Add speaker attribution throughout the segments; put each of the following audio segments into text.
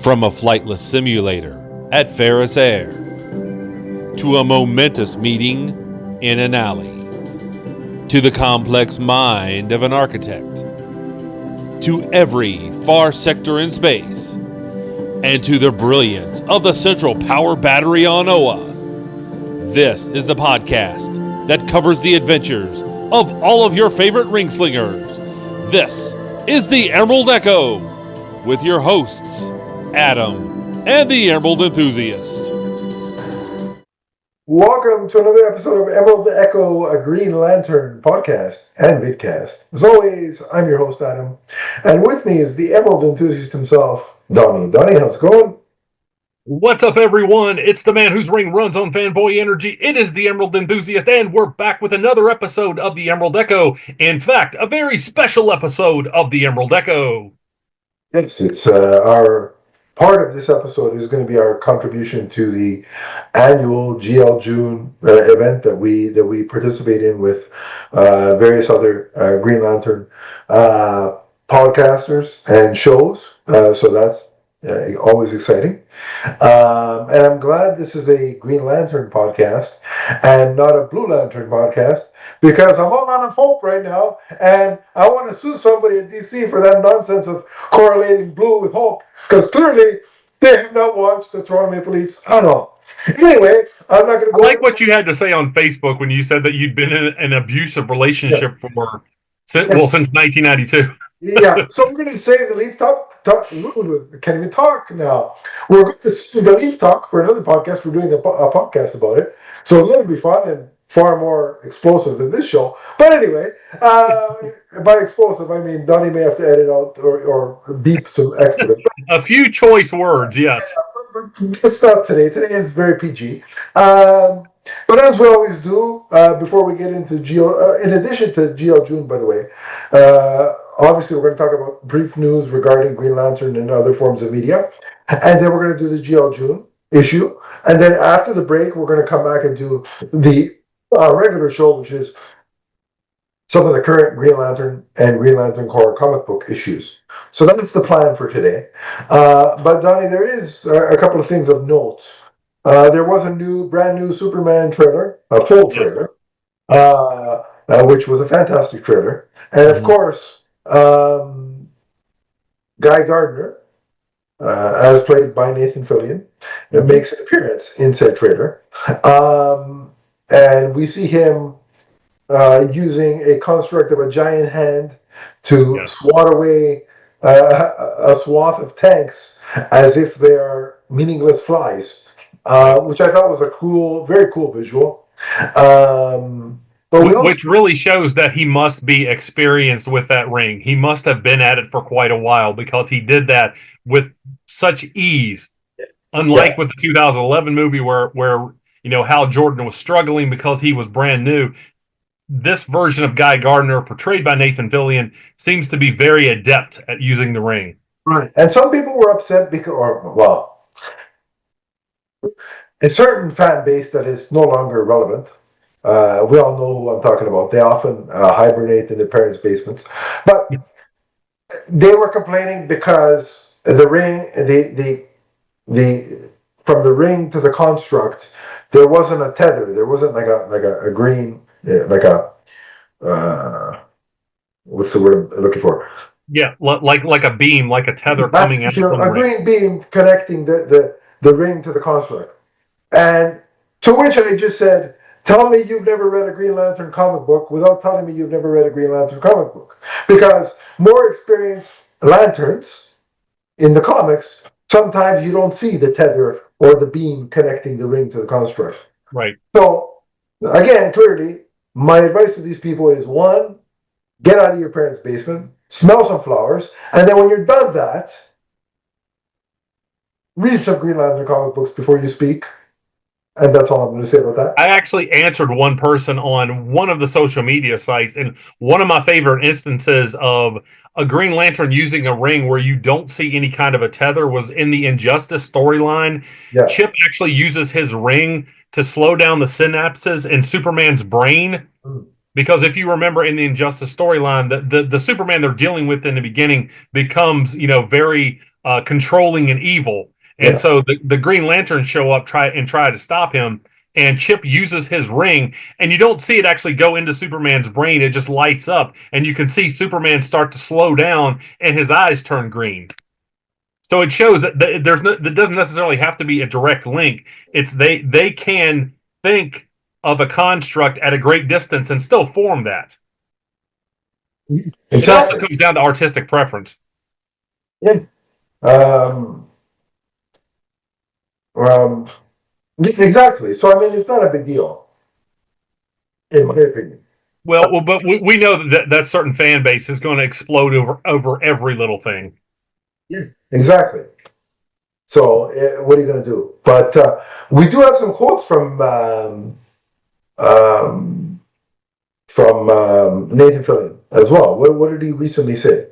Speaker 1: From a flightless simulator at Ferris Air to a momentous meeting in an alley to the complex mind of an architect to every far sector in space and to the brilliance of the central power battery on Oa. This is the podcast that covers the adventures of all of your favorite ring slingers. This is the Emerald Echo with your hosts, Adam and the Emerald Enthusiast.
Speaker 2: Welcome to another episode of Emerald Echo, a Green Lantern podcast and vidcast. As always, I'm your host, Adam, and with me is the Emerald Enthusiast himself, Donnie. Donnie, how's it going?
Speaker 3: What's up, everyone? It's the man whose ring runs on fanboy energy. It is the Emerald Enthusiast, and we're back with another episode of the Emerald Echo. In fact, a very special episode of the Emerald Echo.
Speaker 2: Yes, it's our part of this episode is going to be our contribution to the annual GL June event that we participate in with various other Green Lantern podcasters and shows. So that's always exciting. And I'm glad this is a Green Lantern podcast and not a Blue Lantern podcast, because I'm all out of hope right now, and I want to sue somebody at DC for that nonsense of correlating blue with hope, because clearly they have not watched the Toronto Maple Leafs at all. Anyway, I'm not going to go...
Speaker 3: I like what you had to say on Facebook when you said that you'd been in an abusive relationship since 1992.
Speaker 2: Yeah, so we're going to save the Leaf Talk. Can't even talk now. We're going to save the Leaf Talk for another podcast. We're doing a podcast about it. So it'll be fun and far more explosive than this show. But anyway, by explosive, I mean Donnie may have to edit out or beep some expletives.
Speaker 3: A few choice words, yes.
Speaker 2: It's not today. Today is very PG. But as we always do, before we get into in addition to GL June, by the way, obviously we're going to talk about brief news regarding Green Lantern and other forms of media. And then we're going to do the GL June issue. And then after the break, we're going to come back and do the regular show, which is some of the current Green Lantern and Green Lantern Corps comic book issues. So that's the plan for today. But Donnie, there is a couple of things of note. There was a brand new Superman trailer, a full trailer, which was a fantastic trailer. And of course, Guy Gardner, as played by Nathan Fillion, makes an appearance in said trailer. And we see him using a construct of a giant hand to swat away a swath of tanks as if they are meaningless flies, which I thought was a very cool visual.
Speaker 3: Which really shows that he must be experienced with that ring. He must have been at it for quite a while, because he did that with such ease. Unlike with the 2011 movie where Hal Jordan was struggling because he was brand new. This version of Guy Gardner, portrayed by Nathan Fillion, seems to be very adept at using the ring.
Speaker 2: Right. And some people were upset because, a certain fan base that is no longer relevant. We all know who I'm talking about. They often hibernate in their parents' basements. But they were complaining because the ring, from the ring to the construct, there wasn't a tether. There wasn't like a green, what's the word I'm looking for?
Speaker 3: Yeah, like a beam, like a tether coming out.
Speaker 2: A green beam connecting the ring to the construct. And to which I just said, tell me you've never read a Green Lantern comic book without telling me you've never read a Green Lantern comic book. Because more experienced lanterns in the comics, sometimes you don't see the tether or the beam connecting the ring to the construct.
Speaker 3: Right.
Speaker 2: So, again, clearly, my advice to these people is, one, get out of your parents' basement, smell some flowers, and then when you're done that, read some Green Lantern comic books before you speak. And that's all I'm going to say about that.
Speaker 3: I actually answered one person on one of the social media sites, and one of my favorite instances of a Green Lantern using a ring where you don't see any kind of a tether was in the Injustice storyline. Yeah. Chip actually uses his ring to slow down the synapses in Superman's brain. Because if you remember in the Injustice storyline, the Superman they're dealing with in the beginning becomes, very controlling and evil. And so the Green Lanterns show up, try to stop him. And Chip uses his ring, and you don't see it actually go into Superman's brain. It just lights up, and you can see Superman start to slow down, and his eyes turn green. So it shows that that doesn't necessarily have to be a direct link. It's they can think of a construct at a great distance and still form that.
Speaker 2: Exactly.
Speaker 3: It also comes down to artistic preference.
Speaker 2: Yeah. Exactly. So I mean, it's not a big deal, in my opinion.
Speaker 3: Well, but we know that certain fan base is going to explode over every little thing.
Speaker 2: Yeah, exactly. So what are you going to do? But we do have some quotes from Nathan Fillion as well. What did he recently say?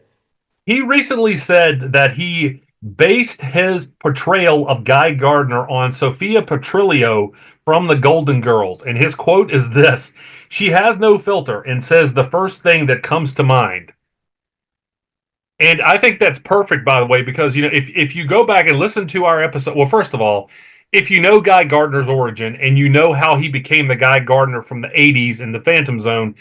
Speaker 3: He recently said that he based his portrayal of Guy Gardner on Sophia Petrillo from The Golden Girls. And his quote is this: "She has no filter and says the first thing that comes to mind." And I think that's perfect, by the way, because if you go back and listen to our episode, well, first of all, if you know Guy Gardner's origin and you know how he became the Guy Gardner from the '80s in the Phantom Zone,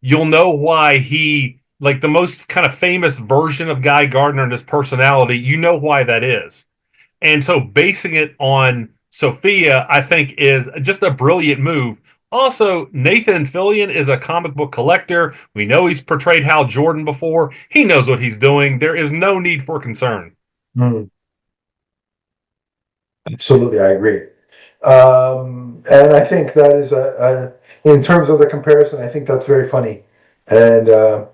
Speaker 3: you'll know why he, like, the most kind of famous version of Guy Gardner and his personality. You know why that is. And so basing it on Sophia, I think, is just a brilliant move. Also, Nathan Fillion is a comic book collector. We know he's portrayed Hal Jordan before. He knows what he's doing. There is no need for concern.
Speaker 2: Absolutely, I agree. And I think that is in terms of the comparison, I think that's very funny, and I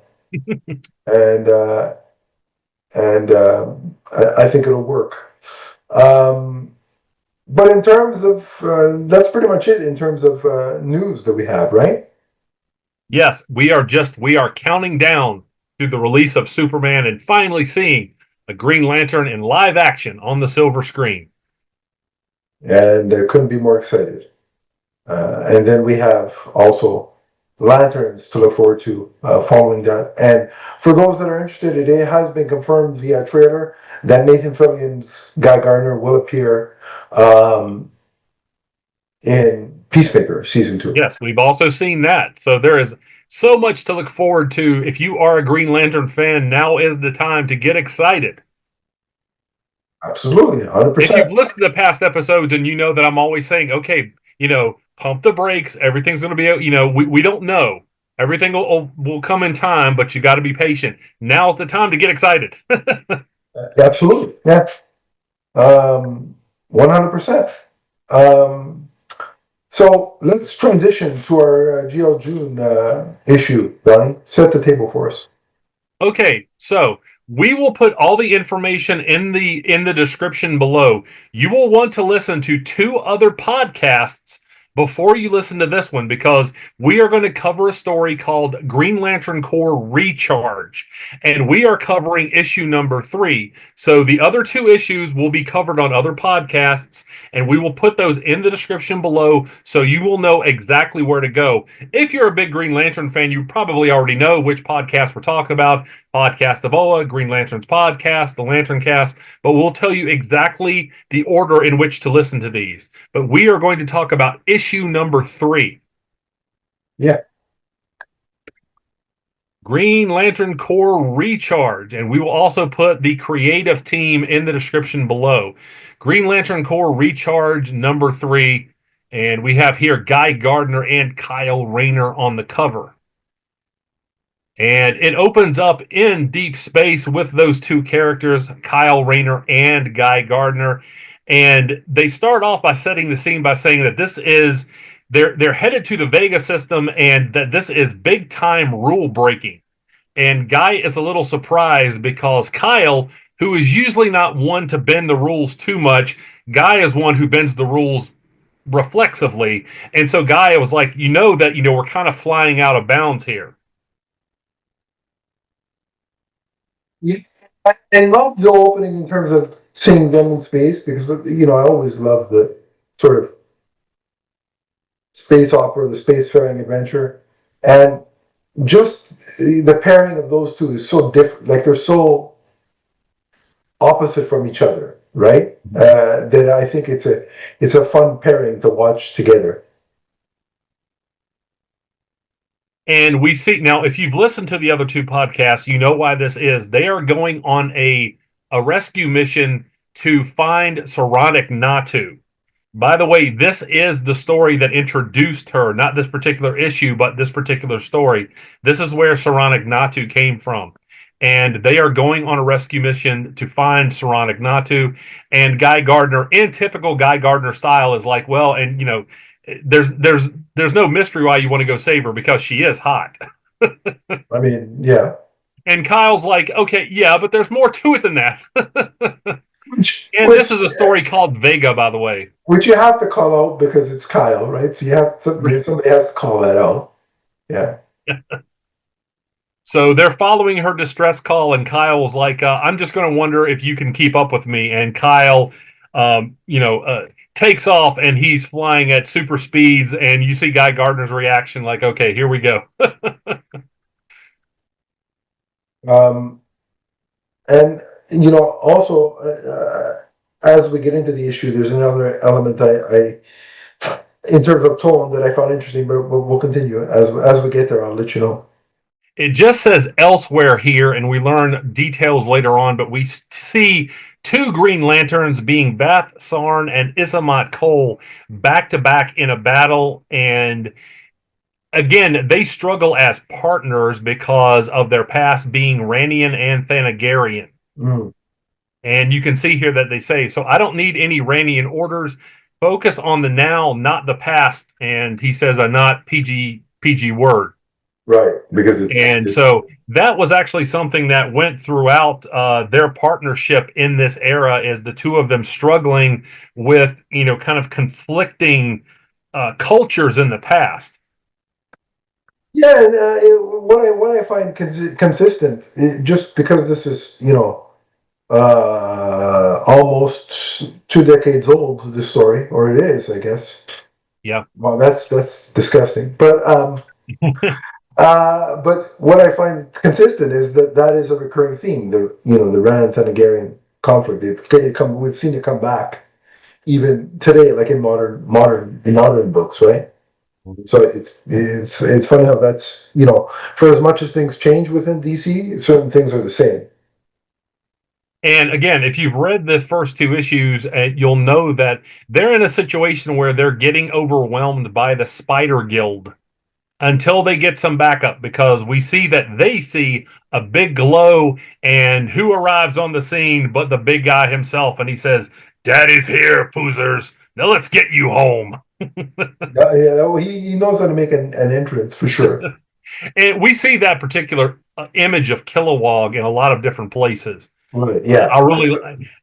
Speaker 2: think it'll work. But in terms of that's pretty much it in terms of news that we have, right?
Speaker 3: Yes, we are counting down to the release of Superman and finally seeing a Green Lantern in live action on the silver screen.
Speaker 2: And couldn't be more excited. And then we have also Lanterns to look forward to following that. And for those that are interested, it has been confirmed via trailer that Nathan Fillion's Guy Gardner will appear in Peacemaker Season 2.
Speaker 3: Yes, we've also seen that. So there is so much to look forward to. If you are a Green Lantern fan, now is the time to get excited.
Speaker 2: Absolutely, 100%.
Speaker 3: If you've listened to past episodes and you know that I'm always saying, okay, pump the brakes. Everything's going to be, we don't know. Everything will come in time, but you got to be patient. Now's the time to get excited.
Speaker 2: Absolutely, yeah. 100%. So let's transition to our GL June issue, Donnie. Set the table for us.
Speaker 3: Okay, so we will put all the information in the description below. You will want to listen to 2 other podcasts before you listen to this one, because we are going to cover a story called Green Lantern Corps Recharge, and we are covering issue number 3. So the other 2 issues will be covered on other podcasts, and we will put those in the description below so you will know exactly where to go. If you're a big Green Lantern fan, you probably already know which podcast we're talking about. Podcast of Oa, Green Lantern's podcast, the Lantern Cast, but we'll tell you exactly the order in which to listen to these. But we are going to talk about issue number 3.
Speaker 2: Yeah.
Speaker 3: Green Lantern Corps Recharge, and we will also put the creative team in the description below. Green Lantern Corps Recharge number 3, and we have here Guy Gardner and Kyle Rayner on the cover. And it opens up in deep space with those 2 characters, Kyle Rayner and Guy Gardner. And they start off by setting the scene by saying that this is, they're headed to the Vega system and that this is big time rule breaking. And Guy is a little surprised because Kyle, who is usually not one to bend the rules too much, Guy is one who bends the rules reflexively. And so Guy was like, we're kind of flying out of bounds here.
Speaker 2: Yeah, I love the opening in terms of seeing them in space, because I always love the sort of space opera, the spacefaring adventure, and just the pairing of those 2 is so different. Like they're so opposite from each other, right? That I think it's a fun pairing to watch together.
Speaker 3: And we see now, if you've listened to the other two podcasts, you know why this is. They are going on a rescue mission to find Saronic Natu. By the way, this is the story that introduced her, not this particular issue, but this particular story. This is where Saronic Natu came from. And they are going on a rescue mission to find Saronic Natu. And Guy Gardner, in typical Guy Gardner style, is like, well, and you know, there's no mystery why you want to go save her because she is hot.
Speaker 2: I mean, yeah.
Speaker 3: And Kyle's like, okay, yeah, but there's more to it than that. And this
Speaker 2: Which
Speaker 3: is a story called Vega, by the way.
Speaker 2: which you have to call out because it's Kyle, right? So you have somebody has to call that out. Yeah.
Speaker 3: So they're following her distress call, and Kyle was like, I'm just going to wonder if you can keep up with me. And Kyle, takes off, and he's flying at super speeds. And you see Guy Gardner's reaction like, okay, here we go.
Speaker 2: Um, and also as we get into the issue, there's another element I in terms of tone that I found interesting, but we'll continue as we get there. I'll let you know.
Speaker 3: It just says elsewhere here, and we learn details later on, but we see two Green Lanterns being Beth Sarn and Isamat Cole back to back in a battle. And again, they struggle as partners because of their past being Ranian and Thanagarian.
Speaker 2: Mm.
Speaker 3: And you can see here that they say, so I don't need any Ranian orders. Focus on the now, not the past. And he says a not PG word.
Speaker 2: Right, because it's
Speaker 3: So that was actually something that went throughout their partnership in this era, is the two of them struggling with, kind of conflicting cultures in the past.
Speaker 2: yeah. And what I find consistent, just because this is almost 2 decades old, this story, or it is, I guess.
Speaker 3: Yeah.
Speaker 2: Well, that's disgusting, but what I find consistent is that is a recurring theme. The Rand Thanagarian conflict. We've seen it come back even today, like in modern books, right? So it's funny how that's for as much as things change within DC, certain things are the same.
Speaker 3: And again, if you've read the first two issues, you'll know that they're in a situation where they're getting overwhelmed by the Spider Guild until they get some backup, because we see that they see a big glow, and who arrives on the scene but the big guy himself, and he says, Daddy's here, Poozers. Now let's get you home.
Speaker 2: Yeah, he knows how to make an entrance for sure.
Speaker 3: And we see that particular image of Kilowog in a lot of different places.
Speaker 2: Right. Yeah.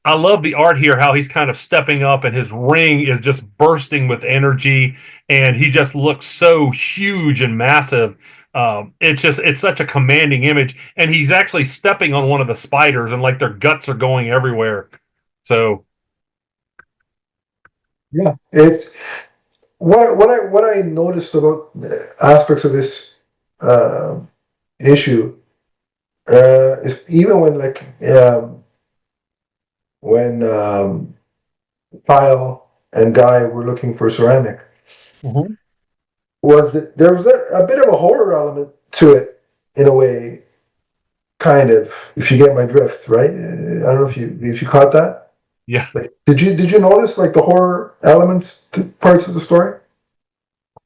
Speaker 3: I love the art here, how he's kind of stepping up and his ring is just bursting with energy, and he just looks so huge and massive. It's such a commanding image, and he's actually stepping on one of the spiders, and like their guts are going everywhere. So
Speaker 2: yeah, it's what I noticed about aspects of this issue is even when Kyle and Guy were looking for ceramic, was that there was a bit of a horror element to it in a way, kind of, if you get my drift, right? I don't know if you caught that.
Speaker 3: Yeah.
Speaker 2: Like, did you notice like the horror elements to parts of the story?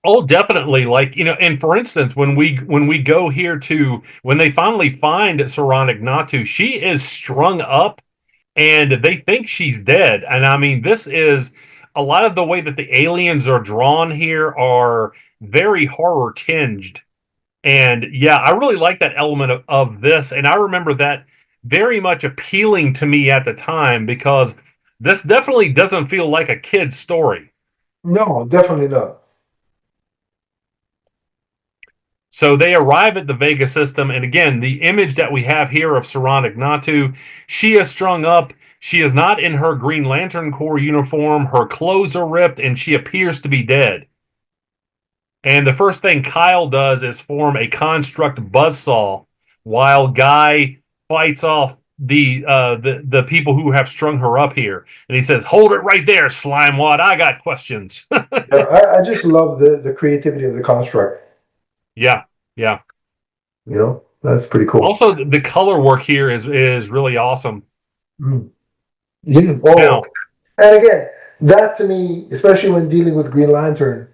Speaker 3: Oh, definitely. Like, and for instance, when we go here to when they finally find Saronic Natu, she is strung up and they think she's dead. And I mean, this is a lot of the way that the aliens are drawn here are very horror tinged. And yeah, I really like that element of this. And I remember that very much appealing to me at the time, because this definitely doesn't feel like a kid's story.
Speaker 2: No, definitely not.
Speaker 3: So they arrive at the Vega system, and again, the image that we have here of Saronic Natu, she is strung up. She is not in her Green Lantern Corps uniform. Her clothes are ripped, and she appears to be dead. And the first thing Kyle does is form a construct buzzsaw while Guy fights off the people who have strung her up here, and he says, "Hold it right there, Slimewad. I got questions."
Speaker 2: Yeah, I just love the creativity of the construct.
Speaker 3: Yeah, yeah.
Speaker 2: You know, that's pretty cool.
Speaker 3: Also, the color work here is really awesome.
Speaker 2: Mm. Yeah.
Speaker 3: Now,
Speaker 2: Oh, and again, that to me, especially when dealing with Green Lantern,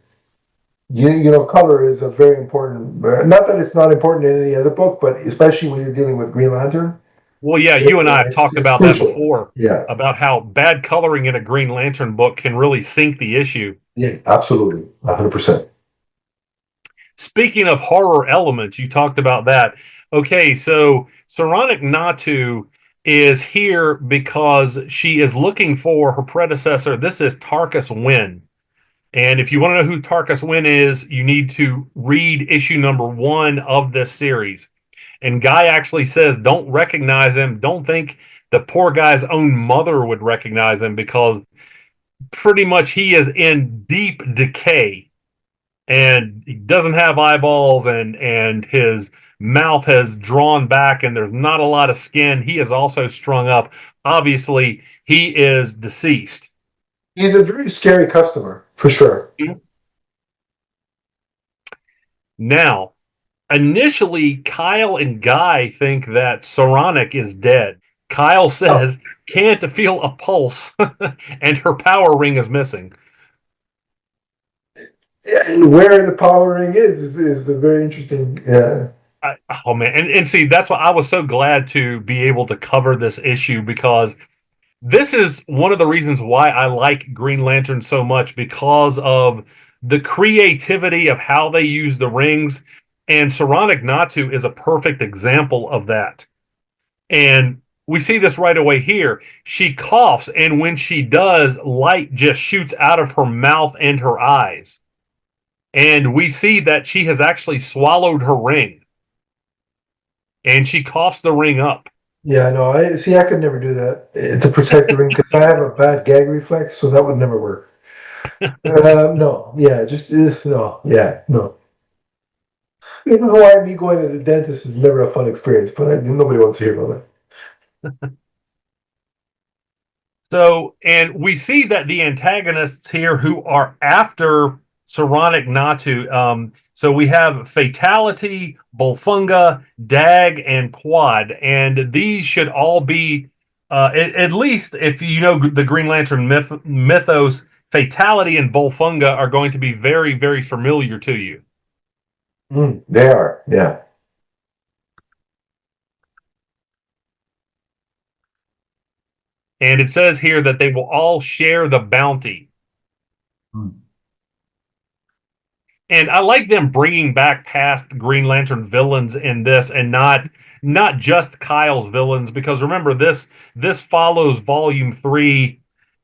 Speaker 2: you know, color is a very important. Not that it's not important in any other book, but especially when you're dealing with Green Lantern,
Speaker 3: well, yeah, you and I have talked
Speaker 2: it's
Speaker 3: about that
Speaker 2: crucial.
Speaker 3: before,
Speaker 2: Yeah.
Speaker 3: about how bad coloring in a Green Lantern book can really sink the issue.
Speaker 2: Yeah. Absolutely. 100%.
Speaker 3: Speaking of horror elements, you talked about that. Okay, so Saronic Natu is here because she is looking for her predecessor. This is Tarkus Wynn. And if you want to know who Tarkus Wynn is, you need to read issue number 1 of this series. And Guy actually says, don't recognize him. Don't think the poor guy's own mother would recognize him, because pretty much he is in deep decay, and he doesn't have eyeballs, and his mouth has drawn back, and there's not a lot of skin. He is also strung up. Obviously, he is deceased.
Speaker 2: He's a very scary customer for sure.
Speaker 3: Now, initially, Kyle and Guy think that Saronic is dead. Kyle
Speaker 2: Oh,
Speaker 3: says, can't feel a pulse, and her power ring is missing.
Speaker 2: yeah, and where the power ring is a very interesting.
Speaker 3: Oh man, and see, that's why I was so glad to be able to cover this issue, because this is one of the reasons why I like Green Lantern so much, because of the creativity of how they use the rings. And Saronic Natu is a perfect example of that. And we see this right away here. She coughs, and when she does, light just shoots out of her mouth and her eyes. And we see that she has actually swallowed her ring, and she coughs the ring up.
Speaker 2: Yeah, no, I see. I could never do that to protect the ring because I have a bad gag reflex, so that would never work. No, yeah, just no, yeah, no. You know why me going to the dentist is never a fun experience, but nobody wants to hear about
Speaker 3: So, and we see that the antagonists here who are after Saronic Natu, so we have Fatality, Bolfunga, Dag, and Quad, and these should all be, at least if you know the Green Lantern mythos, Fatality and Bolfunga are going to be very, very familiar to you.
Speaker 2: that. They are, yeah.
Speaker 3: And it says here that they will all share the bounty.
Speaker 2: Mm.
Speaker 3: And I like them bringing back past Green Lantern villains in this, and not just Kyle's villains, because remember, this follows Volume 3,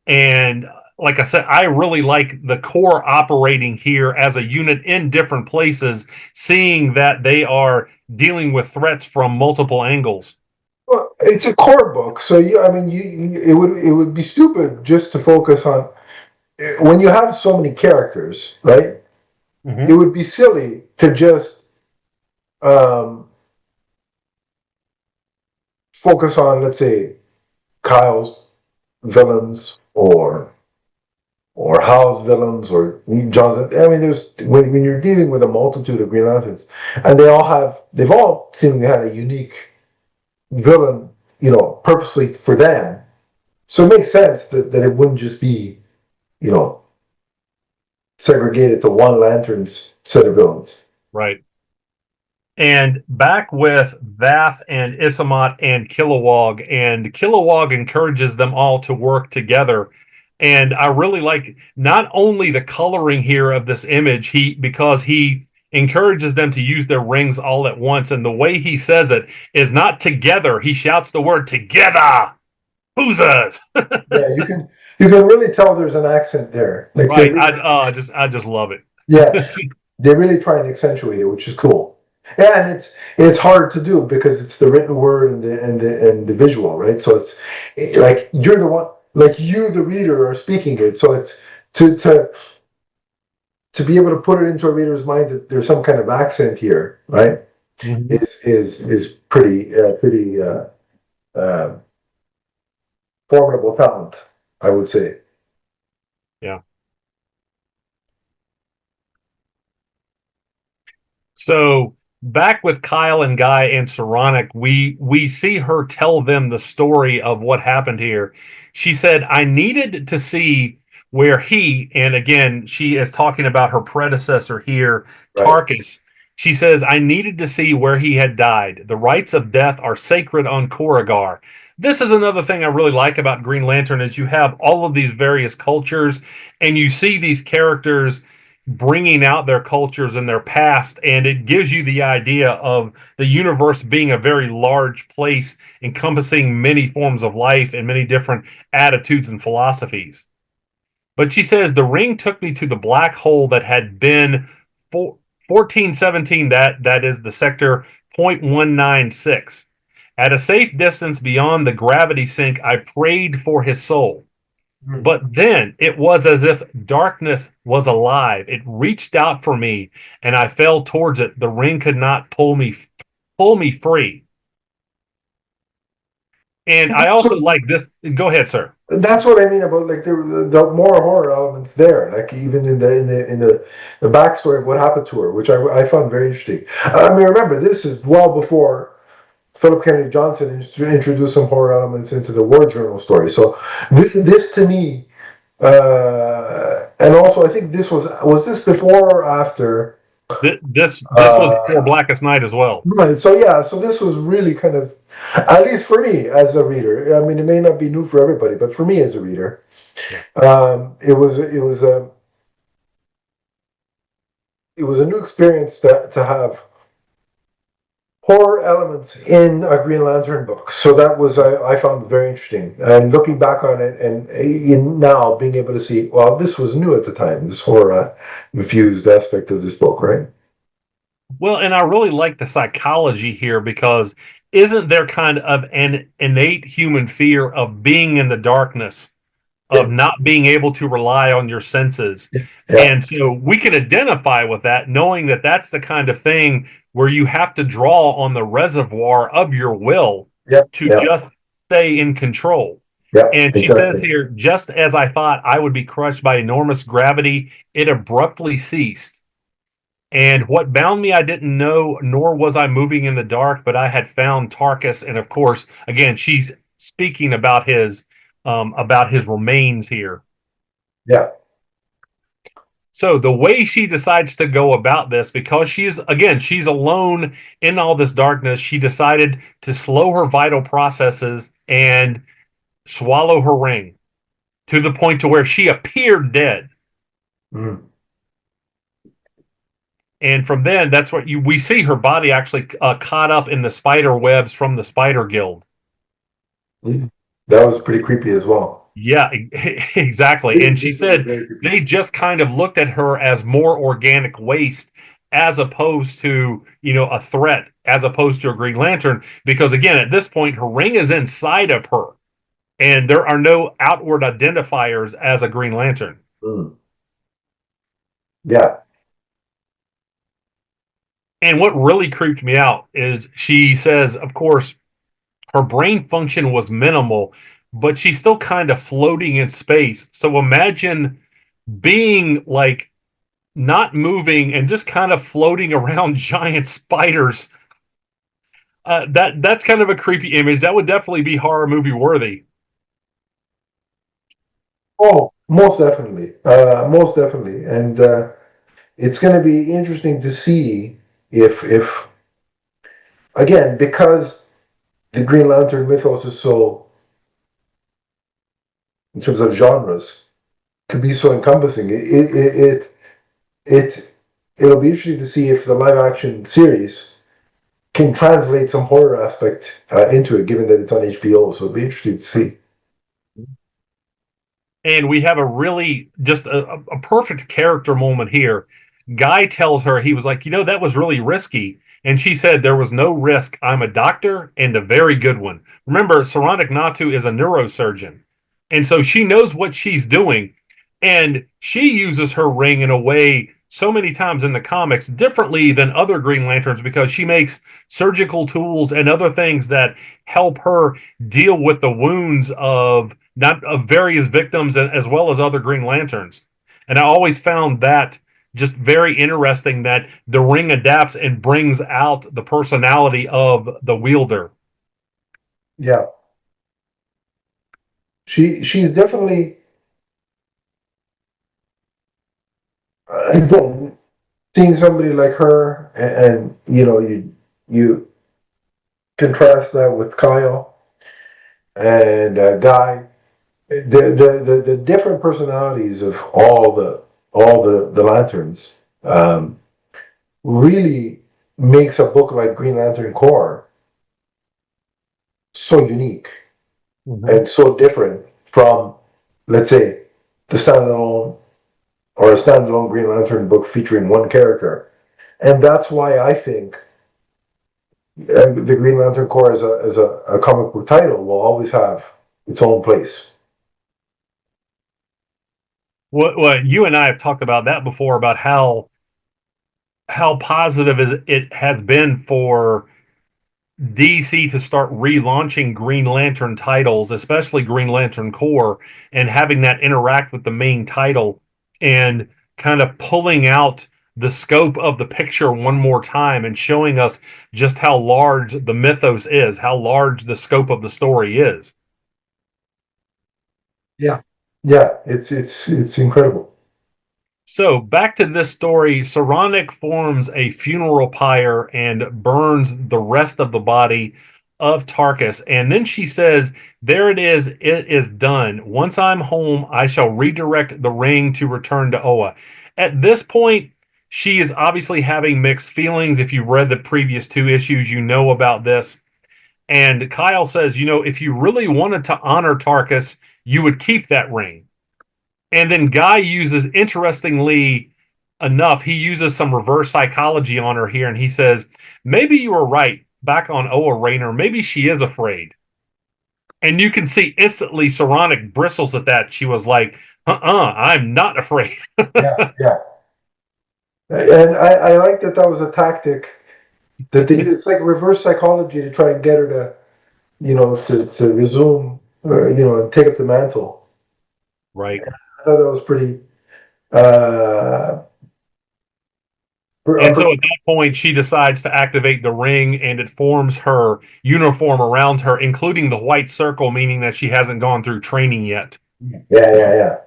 Speaker 3: and like I said, I really like the core operating here as a unit in different places, seeing that they are dealing with threats from multiple angles.
Speaker 2: Well, it's a core book, so I mean, it would be stupid just to focus on when you have so many characters, right? It
Speaker 3: Mm-hmm.
Speaker 2: would be silly to just um, focus on, let's say, Kyle's villains or Hal's villains or John's. I mean, there's when you're dealing with a multitude of Green Lanterns, and they've all seemingly had a unique villain, you know, purposely for them. So it makes sense that it wouldn't just be, you know, segregated to one Lantern's set of villains.
Speaker 3: Right. And back with Vath and Isamat and Kilowog, and Kilowog encourages them all to work together. And I really like not only the coloring here of this image, because he encourages them to use their rings all at once, and the way he says it is not together. He shouts the word together. Who's us?
Speaker 2: Yeah, you can really tell there's an accent there. Like
Speaker 3: Right. I just love it.
Speaker 2: yeah, they really try and accentuate it, which is cool. Yeah, and it's hard to do because it's the written word and the visual, right? So it's like you're the one, like you, the reader, are speaking it. So it's to to to be able to put it into a reader's mind that there's some kind of accent here, right?
Speaker 3: Mhm.
Speaker 2: Is pretty um, formidable talent, I would say.
Speaker 3: Yeah. So back with Kyle and Guy and Saronic, we see her tell them the story of what happened here. She said, "I needed to see where he," and again, she is talking about her predecessor here,
Speaker 2: Right.
Speaker 3: Tarkus. She says, "I needed to see where he had died. The rites of death are sacred on Koragar." This is another thing I really like about Green Lantern is you have all of these various cultures, and you see these characters bringing out their cultures and their past, and it gives you the idea of the universe being a very large place encompassing many forms of life and many different attitudes and philosophies. But she says the ring took me to the black hole that had been 1417, that is the sector 0.196. At a safe distance beyond the gravity sink, I prayed for his soul. But then it was as if darkness was alive. It reached out for me, and I fell towards it. The ring could not pull me free. And I also
Speaker 2: So
Speaker 3: like this. Go ahead, sir.
Speaker 2: that's what I mean about like the more horror elements there, like even in the backstory of what happened to her, which I found very interesting. I mean, remember this is well before Philip Kennedy Johnson introduced some horror elements into the War Journal story. So this to me, and also I think this was this before or after.
Speaker 3: This was before Blackest Night as well.
Speaker 2: Right. So yeah. So this was really kind of, at least for me as a reader. I mean, it may not be new for everybody, but for me as a reader, it was a new experience to have horror elements in a Green Lantern book. So that was I found very interesting. And looking back on it, and in now being able to see, well, this was new at the time. This horror infused aspect of this book, right?
Speaker 3: Well, and I really like the psychology here because isn't there kind of an innate human fear of being in the darkness,
Speaker 2: Yeah.
Speaker 3: of not being able to rely on your senses?
Speaker 2: Yeah.
Speaker 3: And so we can identify with that, knowing that that's the kind of thing where you have to draw on the reservoir of your will
Speaker 2: Yeah.
Speaker 3: to
Speaker 2: Yeah.
Speaker 3: just stay in control.
Speaker 2: Yeah.
Speaker 3: And she says
Speaker 2: Exactly.
Speaker 3: here, just as I thought I would be crushed by enormous gravity, it abruptly ceased. And what bound me I didn't know, nor was I moving in the dark, but I had found Tarkus. And of course, again, she's speaking about his remains here.
Speaker 2: Yeah.
Speaker 3: So the way she decides to go about this, because she's alone in all this darkness, she decided to slow her vital processes and swallow her ring to the point to where she appeared dead.
Speaker 2: Mm.
Speaker 3: And from then, that's what we see her body actually caught up in the spider webs from the Spider Guild.
Speaker 2: Mm. That was pretty creepy as well.
Speaker 3: Yeah, exactly. And she said they just kind of looked at her as more organic waste as opposed to, a threat, as opposed to a Green Lantern. Because again, at this point, her ring is inside of her, and there are no outward identifiers as a Green Lantern.
Speaker 2: Mm. Yeah.
Speaker 3: And what really creeped me out is she says, of course, her brain function was minimal, but she's still kind of floating in space. So imagine being like not moving and just kind of floating around giant spiders. That's kind of a creepy image. That would definitely be horror movie worthy.
Speaker 2: Oh, most definitely. Most definitely. And it's going to be interesting to see if again, because the Green Lantern mythos is so, in terms of genres, could be so encompassing. It'll be interesting to see if the live action series can translate some horror aspect into it, given that it's on HBO. So it'll be interesting to see.
Speaker 3: And we have a really just a perfect character moment here. Guy tells her, he was like, that was really risky. And she said, there was no risk. I'm a doctor and a very good one. Remember, Saronic Natu is a neurosurgeon. And so she knows what she's doing. And she uses her ring in a way so many times in the comics differently than other Green Lanterns because she makes surgical tools and other things that help her deal with the wounds of not of various victims as well as other Green Lanterns. And I always found that just very interesting that the ring adapts and brings out the personality of the wielder.
Speaker 2: Yeah, she's definitely again seeing somebody like her, and you contrast that with Kyle and Guy. The different personalities of all the lanterns really makes a book like Green Lantern Corps so unique and so different from, let's say, the standalone or a standalone Green Lantern book featuring one character. And that's why I think the Green Lantern Corps as a comic book title will always have its own place.
Speaker 3: What you and I have talked about that before about how positive it has been for DC to start relaunching Green Lantern titles, especially Green Lantern Corps, and having that interact with the main title and kind of pulling out the scope of the picture one more time and showing us just how large the mythos is, how large the scope of the story is.
Speaker 2: Yeah, yeah, it's incredible.
Speaker 3: So back to this story, Saronic forms a funeral pyre and burns the rest of the body of Tarkus. And then she says, there it is done. Once I'm home, I shall redirect the ring to return to Oa. At this point, she is obviously having mixed feelings. If you read the previous two issues, you know about this. And Kyle says, if you really wanted to honor Tarkus, you would keep that ring. And then Guy uses, interestingly enough, he uses some reverse psychology on her here, and he says, maybe you were right back on Oa Rainer. Maybe she is afraid. And you can see instantly Saronic bristles at that. She was like, I'm not afraid.
Speaker 2: Yeah, yeah. And I like that was a tactic that it's like reverse psychology to try and get her to resume, and take up the mantle.
Speaker 3: Right.
Speaker 2: I thought that was pretty. Uh,
Speaker 3: And so at that point, she decides to activate the ring, and it forms her uniform around her, including the white circle, meaning that she hasn't gone through training yet.
Speaker 2: yeah.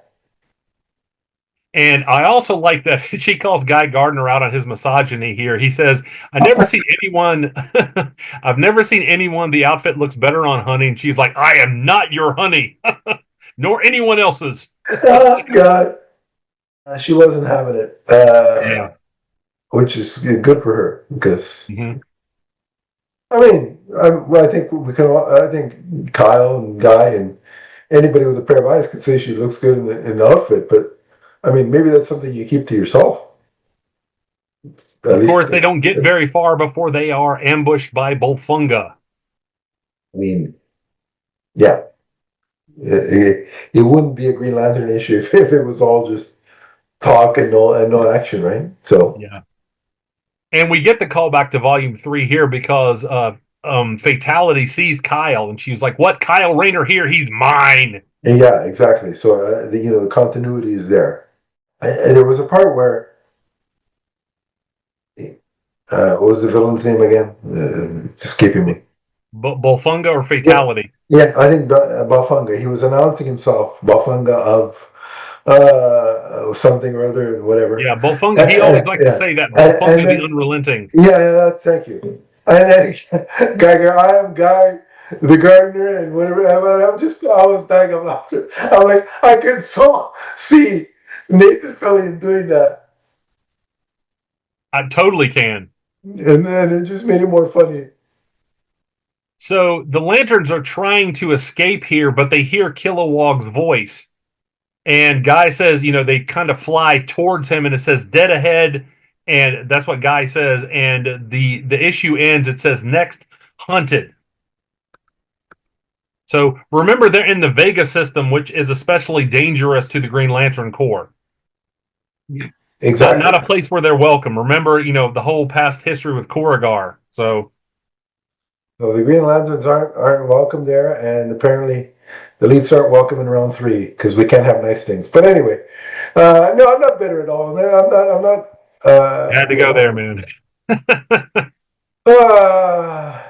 Speaker 3: And I also like that she calls Guy Gardner out on his misogyny here. He says, I've never seen anyone the outfit looks better on honey. And she's like, I am not your honey, nor anyone else's.
Speaker 2: Oh, God. She wasn't having it.
Speaker 3: Yeah.
Speaker 2: Which is good for her because
Speaker 3: Mm-hmm.
Speaker 2: I mean, I think we can. I think Kyle and Guy and anybody with a pair of eyes could say she looks good in the outfit, but I mean, maybe that's something you keep to yourself.
Speaker 3: Of course, they don't get very far before they are ambushed by Bolfunga.
Speaker 2: I mean, yeah, it wouldn't be a Green Lantern issue if it was all just talk and no action, right? So
Speaker 3: yeah, and we get the callback to Volume 3 here because Fatality sees Kyle, and she's like, "What? Kyle Rayner here? He's mine."
Speaker 2: yeah, exactly. So the continuity is there. And there was a part where what was the villain's name again? It's escaping me.
Speaker 3: Bolfunga or Fatality?
Speaker 2: Yeah, I think Bafunga. He was announcing himself, Bafunga of something or other, whatever.
Speaker 3: Yeah, Bolfunga. He always likes to say that. Bolfunga the Unrelenting.
Speaker 2: Yeah, thank you. And then I am Guy the gardener and whatever. I was dying of laughter. I'm like, I can so see Nathan Fillion doing that.
Speaker 3: I totally can.
Speaker 2: And then it just made it more funny.
Speaker 3: So the Lanterns are trying to escape here, but they hear Kilowog's voice. And Guy says, they kind of fly towards him, and it says dead ahead. And that's what Guy says. And the issue ends. It says next hunted. So remember, they're in the Vega system, which is especially dangerous to the Green Lantern Corps.
Speaker 2: exactly.
Speaker 3: Not a place where they're welcome. Remember, the whole past history with Koregar. So
Speaker 2: So the Green Lanterns aren't welcome there, and apparently the Leafs aren't welcome in round three because we can't have nice things. But anyway, no, I'm not bitter at all. I'm not.
Speaker 3: had to
Speaker 2: You
Speaker 3: go
Speaker 2: know.
Speaker 3: there, man.
Speaker 2: Uh,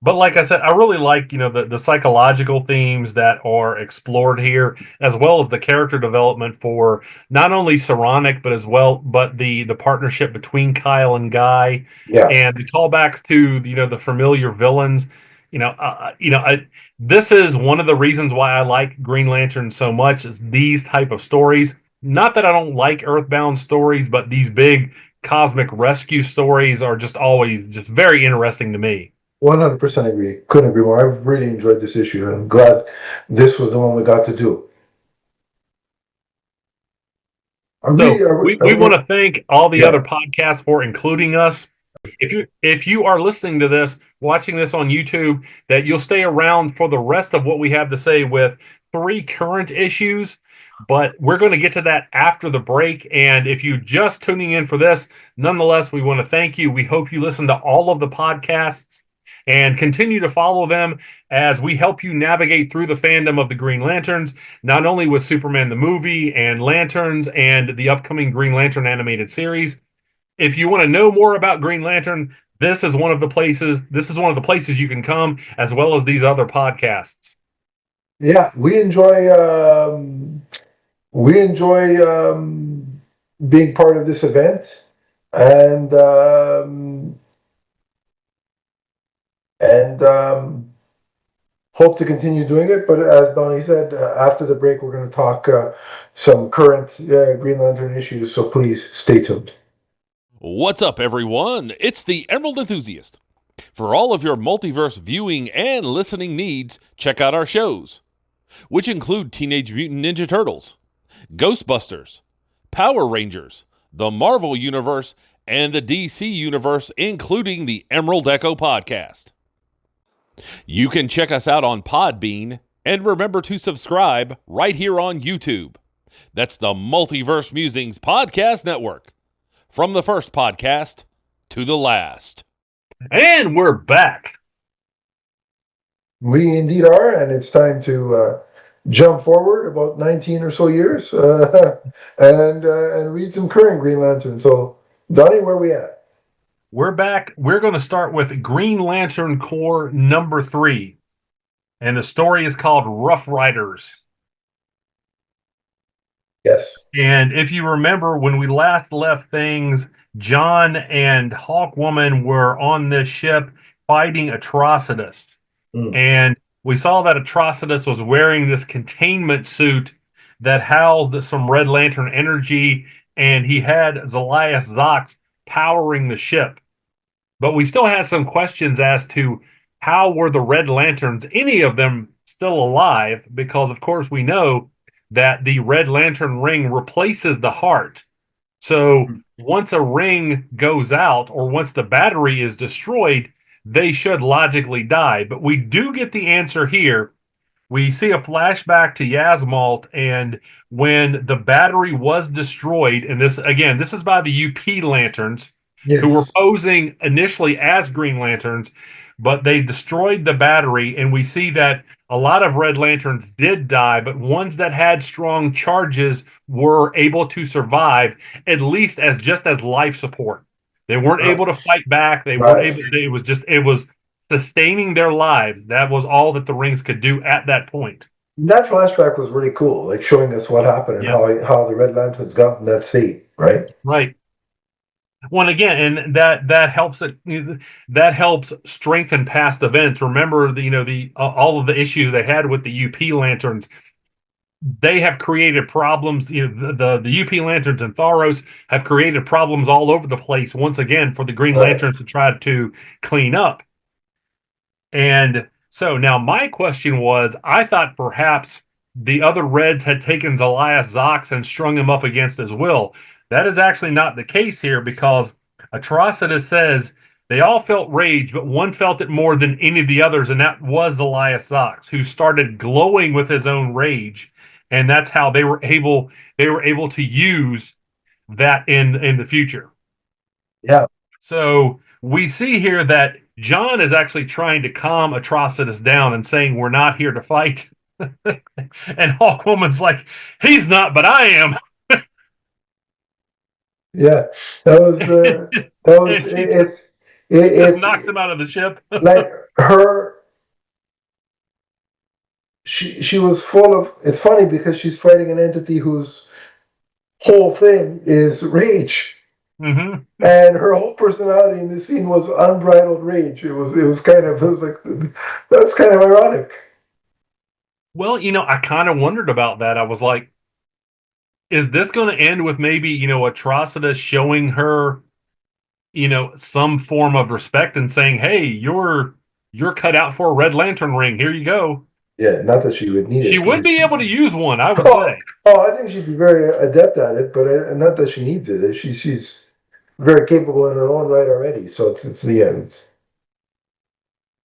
Speaker 3: But like I said, I really like, the psychological themes that are explored here, as well as the character development for not only Saronic, but the partnership between Kyle and Guy,
Speaker 2: yeah,
Speaker 3: and the callbacks to, the familiar villains. This is one of the reasons why I like Green Lantern so much, is these type of stories. Not that I don't like Earthbound stories, but these big cosmic rescue stories are just always just very interesting to me.
Speaker 2: 100% agree. Couldn't agree more. I've really enjoyed this issue. I'm glad this was the one we got to do. Are we?
Speaker 3: So
Speaker 2: Are we?
Speaker 3: we want to thank all the
Speaker 2: Yeah.
Speaker 3: other podcasts for including us. If you are listening to this, watching this on YouTube, that you'll stay around for the rest of what we have to say with 3 current issues. But we're going to get to that after the break. And if you're just tuning in for this, nonetheless, we want to thank you. We hope you listen to all of the podcasts and continue to follow them as we help you navigate through the fandom of the Green Lanterns, not only with Superman the movie and Lanterns and the upcoming Green Lantern animated series. If you want to know more about Green Lantern, this is one of the places. This is one of the places you can come, as well as these other podcasts.
Speaker 2: Yeah, we enjoy. We enjoy being part of this event, and and hope to continue doing it. But as Donnie said, after the break, we're going to talk some current Green Lantern issues. So please stay tuned.
Speaker 1: What's up, everyone? It's the Emerald Enthusiast. For all of your multiverse viewing and listening needs, check out our shows, which include Teenage Mutant Ninja Turtles, Ghostbusters, Power Rangers, the Marvel Universe, and the DC Universe, including the Emerald Echo podcast. You can check us out on Podbean, and remember to subscribe right here on YouTube. That's the Multiverse Musings Podcast Network. From the first podcast to the last.
Speaker 3: And we're back.
Speaker 2: We indeed are, and it's time to jump forward about 19 or so years and read some current Green Lantern. So, Donnie, where are we at?
Speaker 3: We're back. We're going to start with Green Lantern Corps number 3. And the story is called Rough Riders.
Speaker 2: Yes.
Speaker 3: And if you remember, when we last left things, John and Hawkwoman were on this ship fighting Atrocitus. And we saw that Atrocitus was wearing this containment suit that housed some Red Lantern energy, and he had Zalias Zox powering the ship. But we still had some questions as to how were the Red Lanterns, any of them, still alive? Because, of course, we know that the Red Lantern ring replaces the heart. So once a ring goes out, or once the battery is destroyed, they should logically die. But we do get the answer here. We see a flashback to Yasmalt, and when the battery was destroyed, and this is by the UP Lanterns,
Speaker 2: Yes.
Speaker 3: who were posing initially as Green Lanterns, but they destroyed the battery, and we see that a lot of Red Lanterns did die, but ones that had strong charges were able to survive, at least as life support. They weren't able to fight back. They weren't able. It was sustaining their lives. That was all that the rings could do at that point.
Speaker 2: That flashback was really cool, like showing us what happened and how the Red Lanterns got in that state, right?
Speaker 3: Right. Well, again, and that helps strengthen past events. Remember, the all of the issues they had with the UP Lanterns. They have created problems. The UP Lanterns and Tharos have created problems all over the place once again for the Green Lanterns to try to clean up. And so now my question was, I thought perhaps the other Reds had taken Zalias Zox and strung him up against his will. That is actually not the case here, because Atrocitus says they all felt rage, but one felt it more than any of the others, and that was Zalias Zox, who started glowing with his own rage. and that's how they were able to use that in the future.
Speaker 2: Yeah.
Speaker 3: So we see here that John is actually trying to calm Atrocitus down and saying, "We're not here to fight." And Hawkwoman's like, "He's not, but I am."
Speaker 2: Yeah. That was
Speaker 3: And she just
Speaker 2: it's
Speaker 3: knocks him out of the ship.
Speaker 2: like her. She was full of. It's funny because she's fighting an entity whose whole thing is rage.
Speaker 3: Mm-hmm.
Speaker 2: And her whole personality in this scene was unbridled rage. It was kind of, it was like, that's kind of ironic.
Speaker 3: Well, I kind of wondered about that. I was like, is this going to end with maybe, Atrocitus showing her, some form of respect and saying, "Hey, you're cut out for a Red Lantern ring. Here you go."
Speaker 2: Yeah, not that she would need
Speaker 3: She
Speaker 2: it.
Speaker 3: would be able to use one, I would
Speaker 2: Oh,
Speaker 3: say.
Speaker 2: I think she'd be very adept at it, but not that she needs it. She's very capable in her own right already. So it's the end.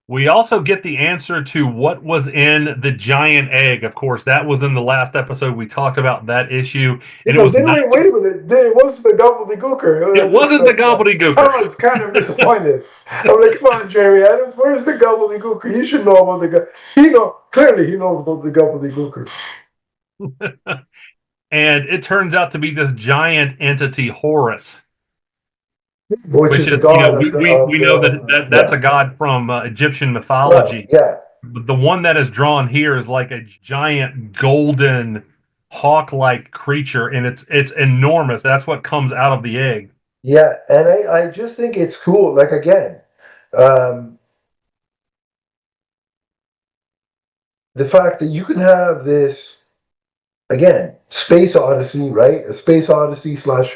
Speaker 3: We also get the answer to what was in the giant egg. Of course, that was in the last episode. We talked about that issue, and it was
Speaker 2: Didn't
Speaker 3: not.
Speaker 2: we? Wait a minute. It was the gobbledygooker.
Speaker 3: It wasn't the gobbledygooker.
Speaker 2: I was kind of disappointed. I'm like, come on, Jerry Adams, where's the gobbledygooker? You should know about clearly he knows about the gobbledygooker.
Speaker 3: And it turns out to be this giant entity, Horus,
Speaker 2: Which is the
Speaker 3: is,
Speaker 2: god
Speaker 3: we know that's a god from Egyptian mythology.
Speaker 2: Right, yeah.
Speaker 3: But the one that is drawn here is like a giant golden hawk-like creature, and it's enormous. That's what comes out of the egg.
Speaker 2: Yeah, and I just think it's cool. Like again, the fact that you can have this again space odyssey, right? A space odyssey slash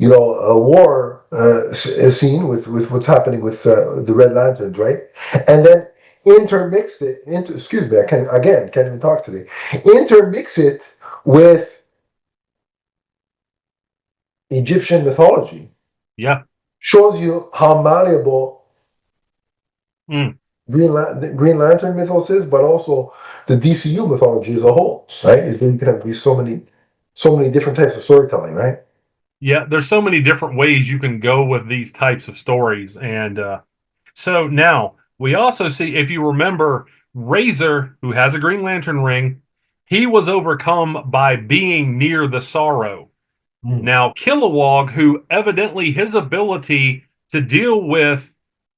Speaker 2: a war scene with what's happening with the Red Lanterns, right? And then intermix it into. Excuse me, can't even talk today. Intermix it with Egyptian mythology.
Speaker 3: Yeah.
Speaker 2: Shows you how malleable the Green Lantern mythos is, but also the DCU mythology as a whole, right? Is that you can have these so many different types of storytelling, right?
Speaker 3: Yeah, there's so many different ways you can go with these types of stories. And so now we also see, if you remember, Razor, who has a Green Lantern ring, he was overcome by being near the Sorrow. Now, Kilowog, who evidently his ability to deal with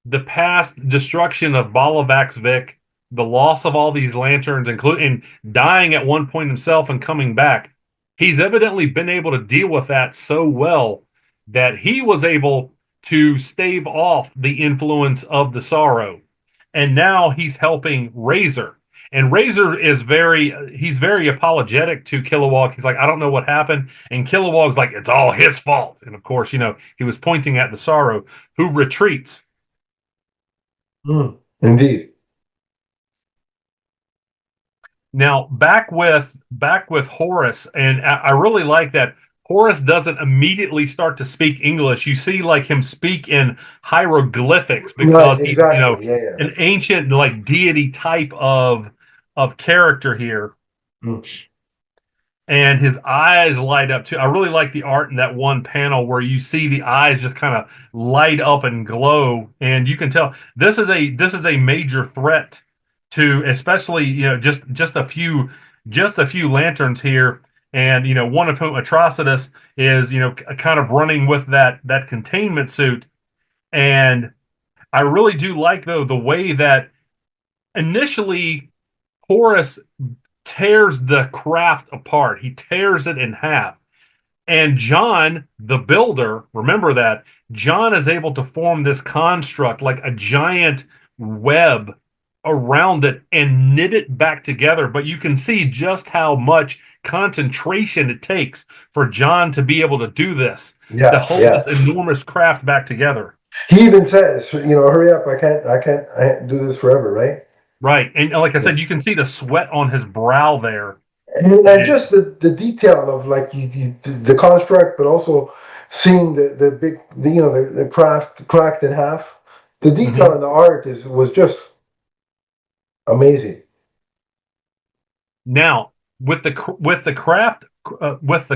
Speaker 3: the past destruction of Balavax Vic, the loss of all these lanterns, including dying at one point himself and coming back, he's evidently been able to deal with that so well that he was able to stave off the influence of the Sorrow. And now he's helping Razor. And Razor is he's very apologetic to Kilowog. He's like, "I don't know what happened." And Kilowog's like, "It's all his fault." And of course, he was pointing at the Sorrow, who retreats.
Speaker 2: Indeed.
Speaker 3: Now back with Horus, and I really like that Horus doesn't immediately start to speak English. You see like him speak in hieroglyphics because
Speaker 2: he's exactly.
Speaker 3: an ancient like deity type of character here. And his eyes light up too. I really like the art in that one panel where you see the eyes just kind of light up and glow, and you can tell this is a major threat to, especially just a few lanterns here, and one of whom, Atrocitus, is kind of running with that containment suit. And I really do like, though, the way that initially Horus tears the craft apart. He tears it in half. And John, the builder, remember that, John is able to form this construct, like a giant web around it, and knit it back together. But you can see just how much concentration it takes for John to be able to do this, to hold this enormous craft back together.
Speaker 2: He even says, "Hurry up! I can't do this forever," right?
Speaker 3: Right, and like I said, you can see the sweat on his brow there,
Speaker 2: and just the detail of like the construct, but also seeing the big, the craft cracked in half. The detail in the art was just amazing.
Speaker 3: Now, with the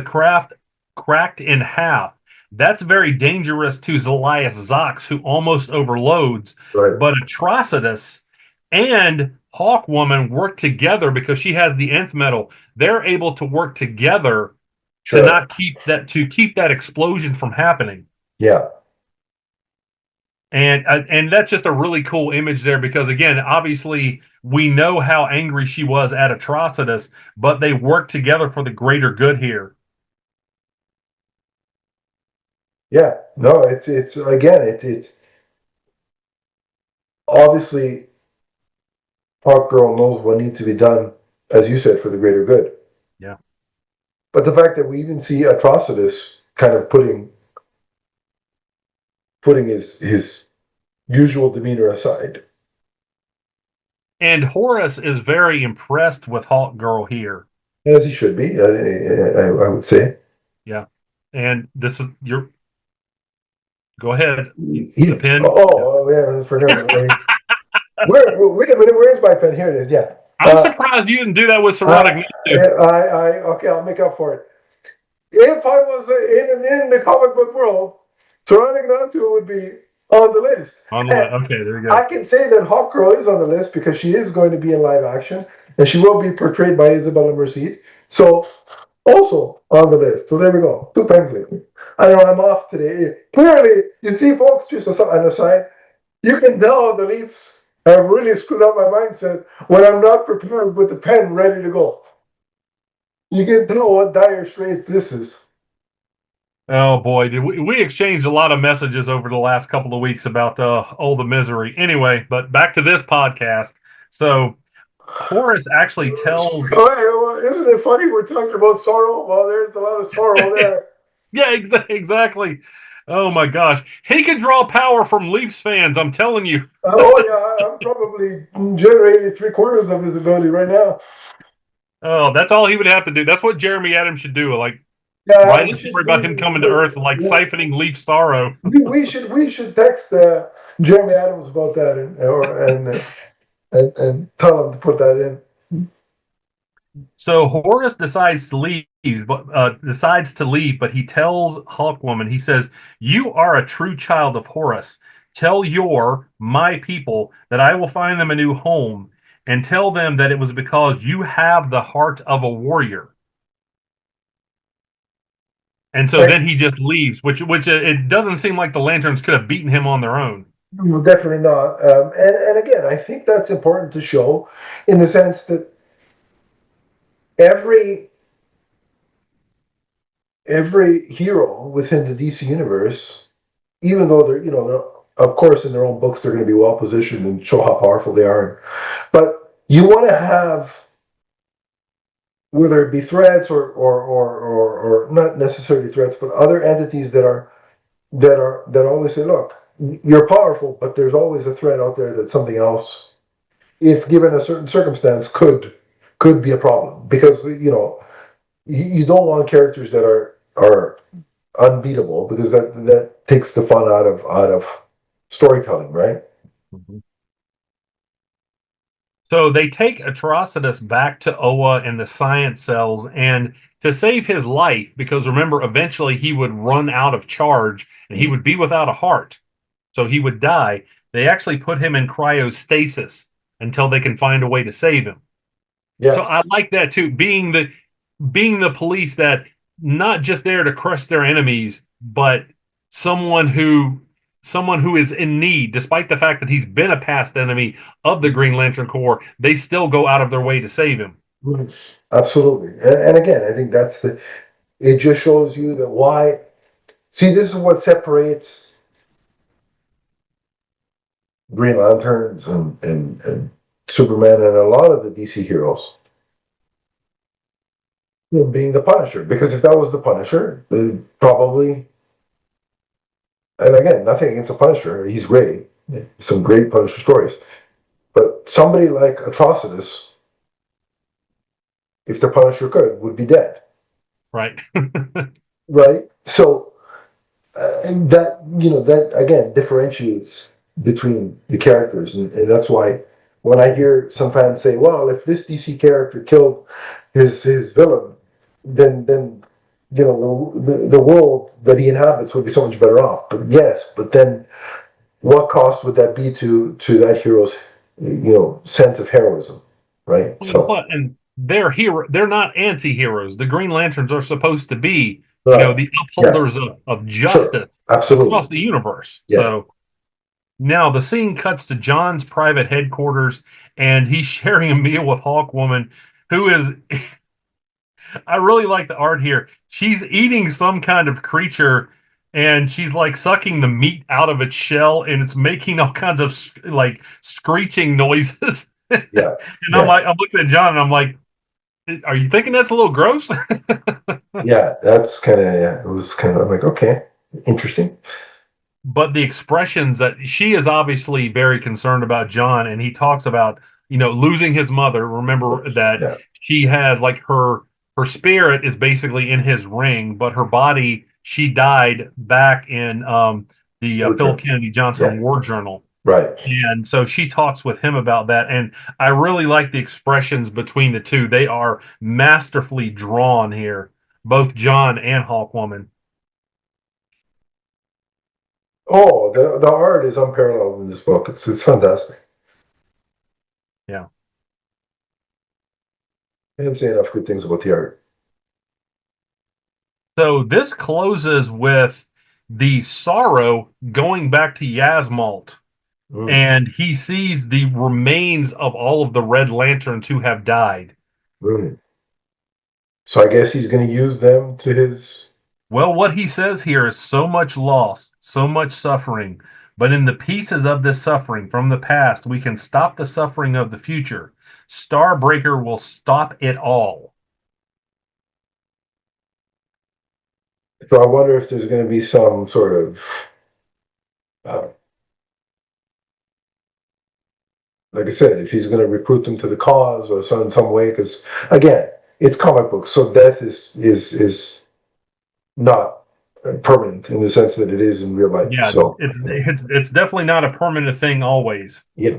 Speaker 3: craft cracked in half. That's very dangerous to Zelias Zox, who almost overloads.
Speaker 2: Right.
Speaker 3: But Atrocitus and Hawkwoman work together because she has the nth metal. They're able to work together to
Speaker 2: Sure.
Speaker 3: not keep that explosion from happening.
Speaker 2: Yeah.
Speaker 3: And that's just a really cool image there because again, obviously we know how angry she was at Atrocitus, but they worked together for the greater good here.
Speaker 2: Yeah. No, it's again, it obviously Hawk Girl knows what needs to be done, as you said, for the greater good.
Speaker 3: Yeah.
Speaker 2: But the fact that we even see Atrocitus kind of putting his usual demeanor aside.
Speaker 3: And Horus is very impressed with Hawk Girl here.
Speaker 2: As he should be, I would say.
Speaker 3: Yeah. And this is your go ahead. The
Speaker 2: He,
Speaker 3: pin.
Speaker 2: oh, yeah, I forgot. Wait a minute, where's my pen? Here it is, yeah.
Speaker 3: I'm surprised you didn't do that with Saronic Natsu.
Speaker 2: Okay, I'll make up for it. If I was in the comic book world, Saronic Natu would be on the list.
Speaker 3: Okay, there you go.
Speaker 2: I can say that Hawkgirl is on the list because she is going to be in live action and she will be portrayed by Isabella Merced. So, also on the list. So there we go. 2 pen clicks. I know I'm off today. Clearly, you see, folks, just an aside, you can tell the Leafs have really screwed up my mindset when I'm not prepared with the pen ready to go. You can tell what dire straits this is.
Speaker 3: Oh boy, did we exchanged a lot of messages over the last couple of weeks about all the misery. Anyway, but back to this podcast. So Horace actually tells.
Speaker 2: Well, isn't it funny we're talking about sorrow? Well, there's a lot of sorrow there.
Speaker 3: Yeah, exactly. Oh my gosh, he can draw power from Leafs fans. I'm telling you.
Speaker 2: Oh yeah, I'm probably generating 3/4 of his ability right now.
Speaker 3: Oh, that's all he would have to do. That's what Jeremy Adams should do. Like,
Speaker 2: Yeah,
Speaker 3: write a story about him coming to Earth, like siphoning Leaf sorrow.
Speaker 2: we should text Jeremy Adams about that and tell him to put that in.
Speaker 3: So Horus decides to leave, but he tells Hawkwoman, he says, "You are a true child of Horus. Tell my people that I will find them a new home, and tell them that it was because you have the heart of a warrior." And so then he just leaves, which it doesn't seem like the Lanterns could have beaten him on their own.
Speaker 2: No, definitely not. And again, I think that's important to show in the sense that every hero within the DC universe, even though they're of course in their own books they're going to be well positioned and show how powerful they are, but you want to have, whether it be threats or not necessarily threats, but other entities that always say, look, you're powerful, but there's always a threat out there that something else, if given a certain circumstance, could be a problem, because you don't want characters that are unbeatable, because that takes the fun out of storytelling, right?
Speaker 3: Mm-hmm. So they take Atrocitus back to Oa and the science cells, and to save his life, because remember, eventually he would run out of charge and he would be without a heart, so he would die. They actually put him in cryostasis until they can find a way to save him.
Speaker 2: Yeah.
Speaker 3: So I like that too, being the police that not just there to crush their enemies, but someone who is in need, despite the fact that he's been a past enemy of the Green Lantern Corps, they still go out of their way to save him.
Speaker 2: Absolutely. And again, I think it just shows you that why. See, this is what separates Green Lanterns and Superman and a lot of the DC heroes being the Punisher. Because if that was the Punisher, probably, and again, nothing against the Punisher, he's great. Some great Punisher stories. But somebody like Atrocitus, if the Punisher would be dead.
Speaker 3: Right.
Speaker 2: Right? So, that again differentiates between the characters, and that's why when I hear some fans say, "Well, if this DC character killed his villain, then the world that he inhabits would be so much better off." But yes, but then what cost would that be to that hero's sense of heroism, right? So
Speaker 3: But and they're not anti-heroes. The Green Lanterns are supposed to be,
Speaker 2: right,
Speaker 3: the
Speaker 2: yeah,
Speaker 3: upholders of
Speaker 2: sure,
Speaker 3: justice
Speaker 2: absolutely,
Speaker 3: across the universe.
Speaker 2: yeah.
Speaker 3: So now the scene cuts to John's private headquarters, and he's sharing a meal with Hawkwoman, who is I really like the art here. She's eating some kind of creature, and she's like sucking the meat out of its shell, and it's making all kinds of like screeching noises. And
Speaker 2: Yeah,
Speaker 3: I'm
Speaker 2: yeah,
Speaker 3: like, I'm looking at John, and I'm like, are you thinking that's a little gross?
Speaker 2: yeah. That's kind of yeah. It was kind of like okay, interesting.
Speaker 3: But the expressions that she is obviously very concerned about John, and he talks about losing his mother. Remember that
Speaker 2: Yeah,
Speaker 3: she has like her spirit is basically in his ring, but her body, she died back in the
Speaker 2: War
Speaker 3: Philip
Speaker 2: Journal.
Speaker 3: Kennedy Johnson
Speaker 2: Yeah,
Speaker 3: War Journal.
Speaker 2: right.
Speaker 3: And so she talks with him about that, and I really like the expressions between the two. They are masterfully drawn here, both John and Hawkwoman.
Speaker 2: Oh, the art is unparalleled in this book. It's fantastic.
Speaker 3: Yeah.
Speaker 2: I can't say enough good things about the art.
Speaker 3: So this closes with the Sorrow going back to Yasmalt,
Speaker 2: Mm,
Speaker 3: and he sees the remains of all of the Red Lanterns who have died.
Speaker 2: brilliant. So I guess he's going to use them to his.
Speaker 3: Well, what he says here is so much loss, so much suffering, but in the pieces of this suffering from the past, we can stop the suffering of the future. Starbreaker will stop it all.
Speaker 2: So I wonder if there's going to be some sort of, uh, like I said, if he's going to recruit them to the cause or so in some way. Because again, it's comic books, so death is not permanent in the sense that it is in real life.
Speaker 3: Yeah,
Speaker 2: So
Speaker 3: it's definitely not a permanent thing always.
Speaker 2: yeah,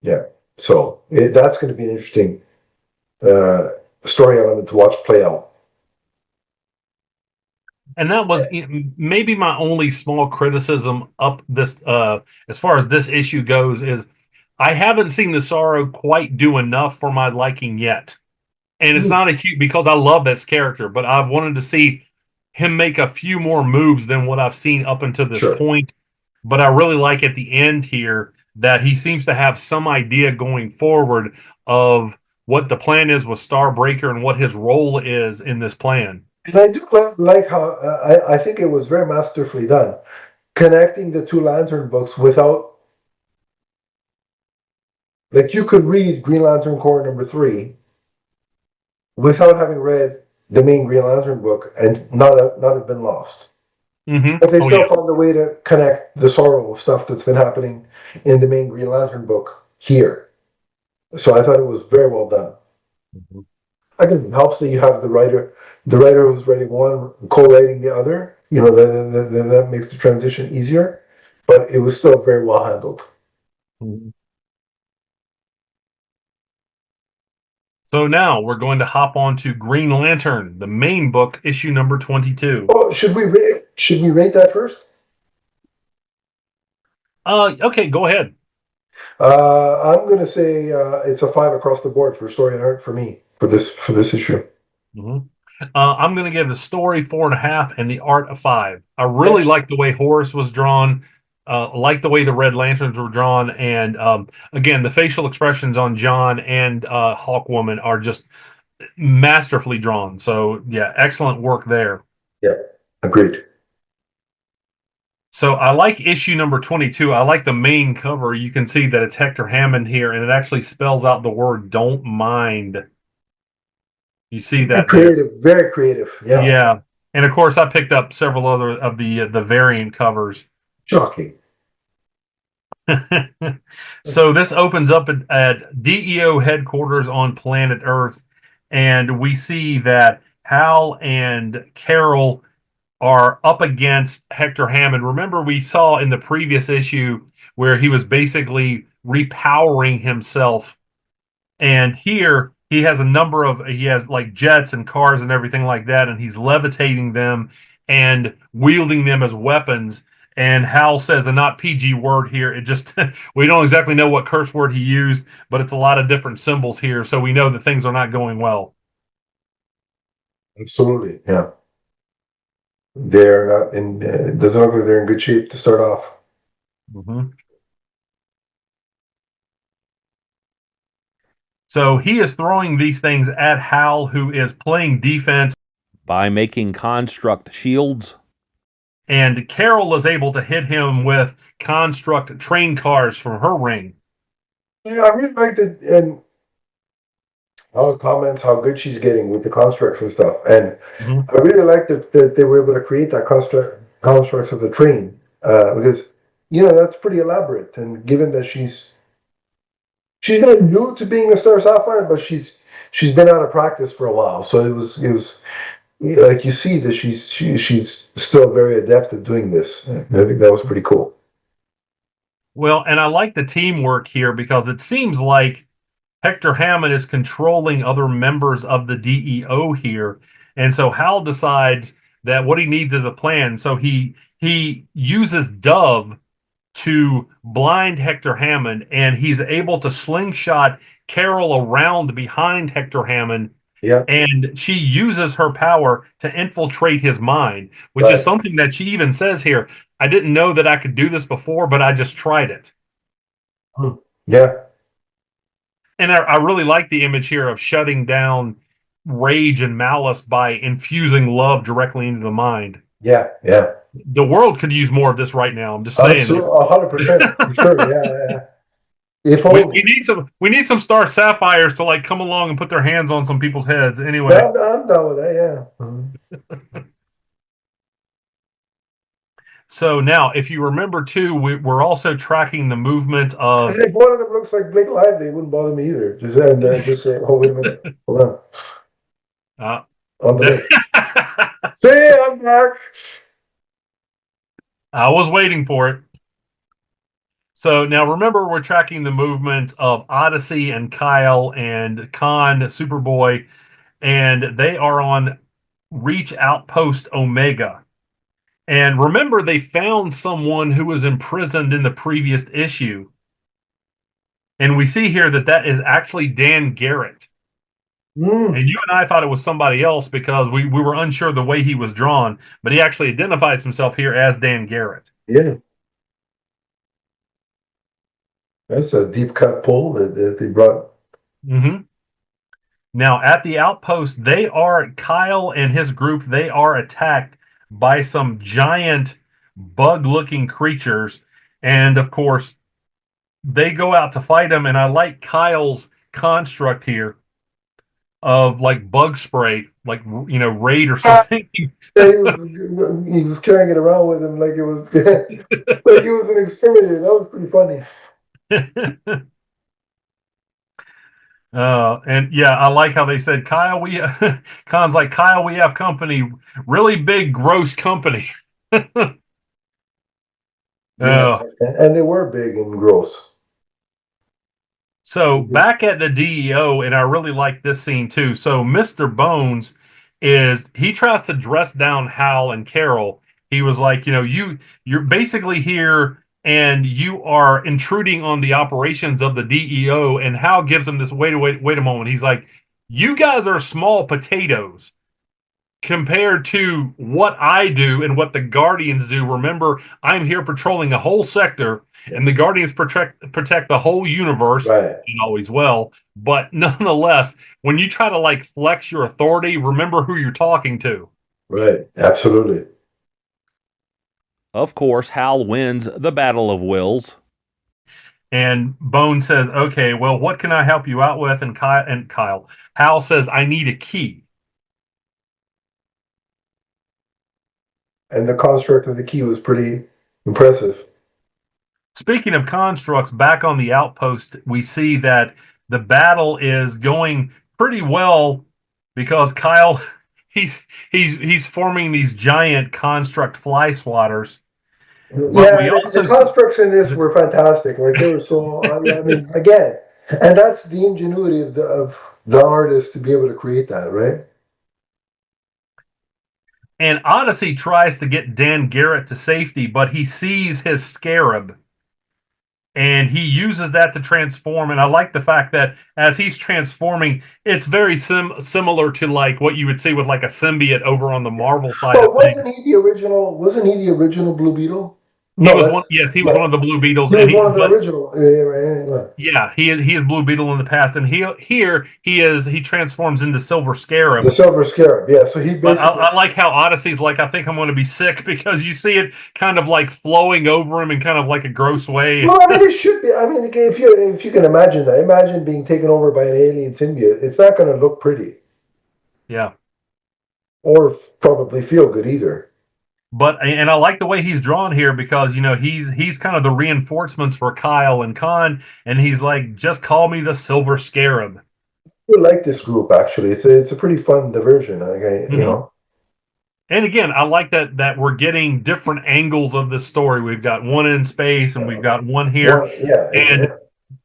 Speaker 2: yeah. So that's going to be an interesting uh, story element to watch play out.
Speaker 3: And that was maybe my only small criticism up this as far as this issue goes is I haven't seen the Sorrow quite do enough for my liking yet. And it's
Speaker 2: Mm,
Speaker 3: not a huge because I love this character, but I've wanted to see him make a few more moves than what I've seen up until this
Speaker 2: sure.
Speaker 3: point. But I really like at the end here that he seems to have some idea going forward of what the plan is with Starbreaker and what his role is in this plan.
Speaker 2: And I do like how I think it was very masterfully done, connecting the two Lantern books without like you could read Green Lantern Corps #3 without having read the main Green Lantern book and not have been lost. But they
Speaker 3: Oh
Speaker 2: still
Speaker 3: yeah.
Speaker 2: found a way to connect the Sorrow stuff that's been happening in the main Green Lantern book here. So I thought it was very well done.
Speaker 3: Mhm.
Speaker 2: Again, it helps that you have the writer who's writing one co-writing the other. Then that makes the transition easier. But it was still very well handled.
Speaker 3: Mhm. So now we're going to hop on to Green Lantern, the main book, issue number 22.
Speaker 2: Oh, should we rate that first?
Speaker 3: Okay, go ahead.
Speaker 2: I'm gonna say it's a 5 across the board for story and art for me for this issue.
Speaker 3: Mhm. I'm going to give the story 4.5 and the art a 5. I
Speaker 2: Okay.
Speaker 3: really like the way Horus was drawn. Like the way the Red Lanterns were drawn, and again, the facial expressions on John and Hawkwoman are just masterfully drawn. So yeah, excellent work there.
Speaker 2: Yeah, agreed.
Speaker 3: So I like issue number 22. I like the main cover. You can see that it's Hector Hammond here, and it actually spells out the word "don't mind." You see
Speaker 2: Very
Speaker 3: that there.
Speaker 2: creative, very creative. Yeah,
Speaker 3: Yeah, and of course, I picked up several other of the variant covers.
Speaker 2: shocking.
Speaker 3: So this opens up at DEO headquarters on planet Earth, and we see that Hal and Carol are up against Hector Hammond. Remember, we saw in the previous issue where he was basically repowering himself. And here he has he has like jets and cars and everything like that, and he's levitating them and wielding them as weapons. And Hal says a not PG word here. It just, we don't exactly know what curse word he used, but it's a lot of different symbols here. So we know that things are not going well.
Speaker 2: Absolutely, yeah. They're not in. It doesn't look like they're in good shape to start off.
Speaker 3: Mm-hmm. So he is throwing these things at Hal, who is playing defense
Speaker 1: by making construct shields.
Speaker 3: And Carol is able to hit him with construct train cars from her ring.
Speaker 2: Yeah, I really liked it, and all comments how good she's getting with the constructs and stuff. And I really liked that they were able to create that constructs of the train because that's pretty elaborate. And given that she's not new to being a Star Sapphire, but she's been out of practice for a while, so it was like you see that she's still very adept at doing this. I think that was pretty cool.
Speaker 3: Well, and I like the teamwork here because it seems like Hector Hammond is controlling other members of the DEO here. And so Hal decides that what he needs is a plan. So he uses Dove to blind Hector Hammond, and he's able to slingshot Carol around behind Hector Hammond.
Speaker 2: Yeah.
Speaker 3: And she uses her power to infiltrate his mind, which
Speaker 2: Right.
Speaker 3: is something that she even says here. I didn't know that I could do this before, but I just tried it.
Speaker 2: Yeah.
Speaker 3: And I really like the image here of shutting down rage and malice by infusing love directly into the mind.
Speaker 2: Yeah. Yeah.
Speaker 3: The world could use more of this right now. I'm just saying.
Speaker 2: Absolutely, 100%. For sure. Yeah. If
Speaker 3: We
Speaker 2: only.
Speaker 3: we need some Star Sapphires to like come along and put their hands on some people's heads. Anyway,
Speaker 2: I'm down with that. Yeah.
Speaker 3: So now, if you remember too, we're also tracking the movement of.
Speaker 2: And if one of them looks like Blake Lively, it wouldn't bother me either. Just say, oh wait a minute, hold on. On the list. Say I'm back.
Speaker 3: I was waiting for it. So now remember, we're tracking the movement of Odyssey and Kyle and Khan, Superboy, and they are on Reach Outpost Omega. And remember, they found someone who was imprisoned in the previous issue. And we see here that is actually Dan Garrett. And you and I thought it was somebody else because we were unsure the way he was drawn, but he actually identifies himself here as Dan Garrett.
Speaker 2: Yeah. That's a deep cut pull that they brought.
Speaker 3: Mm-hmm. Now, at the outpost, Kyle and his group, they are attacked by some giant bug-looking creatures. And, of course, they go out to fight them. And I like Kyle's construct here of, like, bug spray, like, Raid or something.
Speaker 2: Yeah, he was carrying it around with him like it was like he was an exterminator. That was pretty funny.
Speaker 3: And yeah, I like how they said, Kyle, Khan's like, Kyle, we have company, really big, gross company.
Speaker 2: Yeah, and they were big and gross.
Speaker 3: So back at the DEO, and I really like this scene too. So Mr. Bones he tries to dress down Hal and Carol. He was like, you're basically here and you are intruding on the operations of the DEO. And Hal gives him this, wait a moment. He's like, you guys are small potatoes compared to what I do and what the Guardians do. Remember, I'm here patrolling a whole sector, and the Guardians protect the whole universe,
Speaker 2: right.
Speaker 3: And always will. But nonetheless, when you try to like flex your authority, remember who you're talking to.
Speaker 2: Right, absolutely.
Speaker 1: Of course, Hal wins the Battle of Wills.
Speaker 3: And Bone says, okay, well, what can I help you out with? And Hal says, I need a key.
Speaker 2: And the construct of the key was pretty impressive.
Speaker 3: Speaking of constructs, back on the outpost, we see that the battle is going pretty well because Kyle, he's forming these giant construct fly swatters. But
Speaker 2: Yeah,
Speaker 3: we
Speaker 2: the
Speaker 3: also
Speaker 2: constructs in this were fantastic. Like they were so. I mean, again, and that's the ingenuity of the artist to be able to create that, right?
Speaker 3: and Odyssey tries to get Dan Garrett to safety, but he sees his scarab and he uses that to transform. And I like the fact that as he's transforming, it's very similar to like what you would see with like a symbiote over on the Marvel side of
Speaker 2: But
Speaker 3: things.
Speaker 2: wasn't he the original? Wasn't he the original Blue Beetle?
Speaker 3: He
Speaker 2: No,
Speaker 3: was
Speaker 2: that's
Speaker 3: one. Yes, he was
Speaker 2: yeah.
Speaker 3: one of the Blue Beetles,
Speaker 2: He was
Speaker 3: and
Speaker 2: one of the
Speaker 3: but
Speaker 2: original. Yeah, yeah,
Speaker 3: yeah, he is Blue Beetle in the past, and he transforms into Silver
Speaker 2: yeah. The
Speaker 3: Scarab.
Speaker 2: Silver Scarab. Yeah, so he
Speaker 3: But
Speaker 2: basically.
Speaker 3: I like how Odyssey's like, I think I'm going to be sick because you see it kind of like flowing over him in kind of like a gross way.
Speaker 2: Well, I mean, it should be. I mean, if you can imagine that, imagine being taken over by an alien symbiote. It's not going to look pretty
Speaker 3: Yeah.
Speaker 2: or probably feel good either.
Speaker 3: But and I like the way he's drawn here because he's kind of the reinforcements for Kyle and Khan, and he's like, just call me the Silver Scarab.
Speaker 2: I like this group actually. It's a pretty fun diversion. Like
Speaker 3: Hmm. And again, I like that we're getting different angles of this story. We've got one in space and we've got one here,
Speaker 2: one yeah,
Speaker 3: and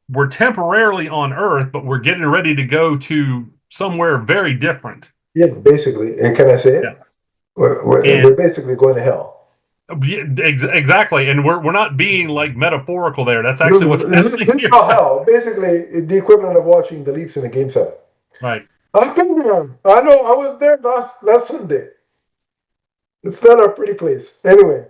Speaker 3: we're temporarily on Earth, but we're getting ready to go to somewhere very different.
Speaker 2: yeah, basically. And can I say
Speaker 3: Yeah.
Speaker 2: it? They're
Speaker 3: And
Speaker 2: basically going to hell.
Speaker 3: yeah, exactly, and we're not being like metaphorical there. That's
Speaker 2: This
Speaker 3: actually what's happening
Speaker 2: is
Speaker 3: here.
Speaker 2: not hell. Basically, the equivalent of watching the Leafs in a game seven.
Speaker 3: Right.
Speaker 2: I've been there. I know. I was there last Sunday. It's not a pretty place. Anyway,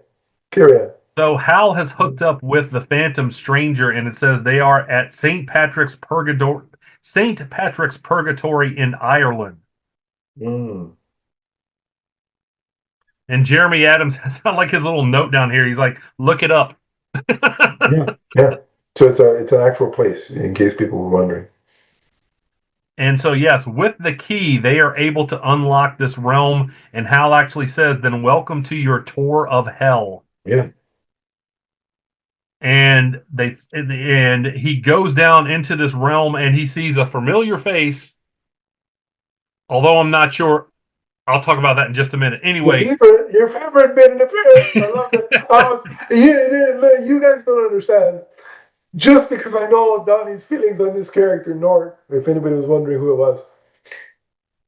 Speaker 2: carry on.
Speaker 3: So Hal has hooked up with the Phantom Stranger, and it says they are at St. Patrick's Purgatory in Ireland.
Speaker 2: Mm.
Speaker 3: And Jeremy Adams has like his little note down here. He's like, "Look it up."
Speaker 2: Yeah, yeah. So it's an actual place in case people were wondering.
Speaker 3: And so, yes, with the key, they are able to unlock this realm. And Hal actually says, "Then welcome to your tour of hell."
Speaker 2: Yeah.
Speaker 3: And he goes down into this realm, and he sees a familiar face. Although I'm not sure, I'll talk about that in just a minute. Anyway,
Speaker 2: Your favorite bit in appearance. I love it. You guys don't understand. Just because I know Donnie's feelings on this character, nor if anybody was wondering who it was,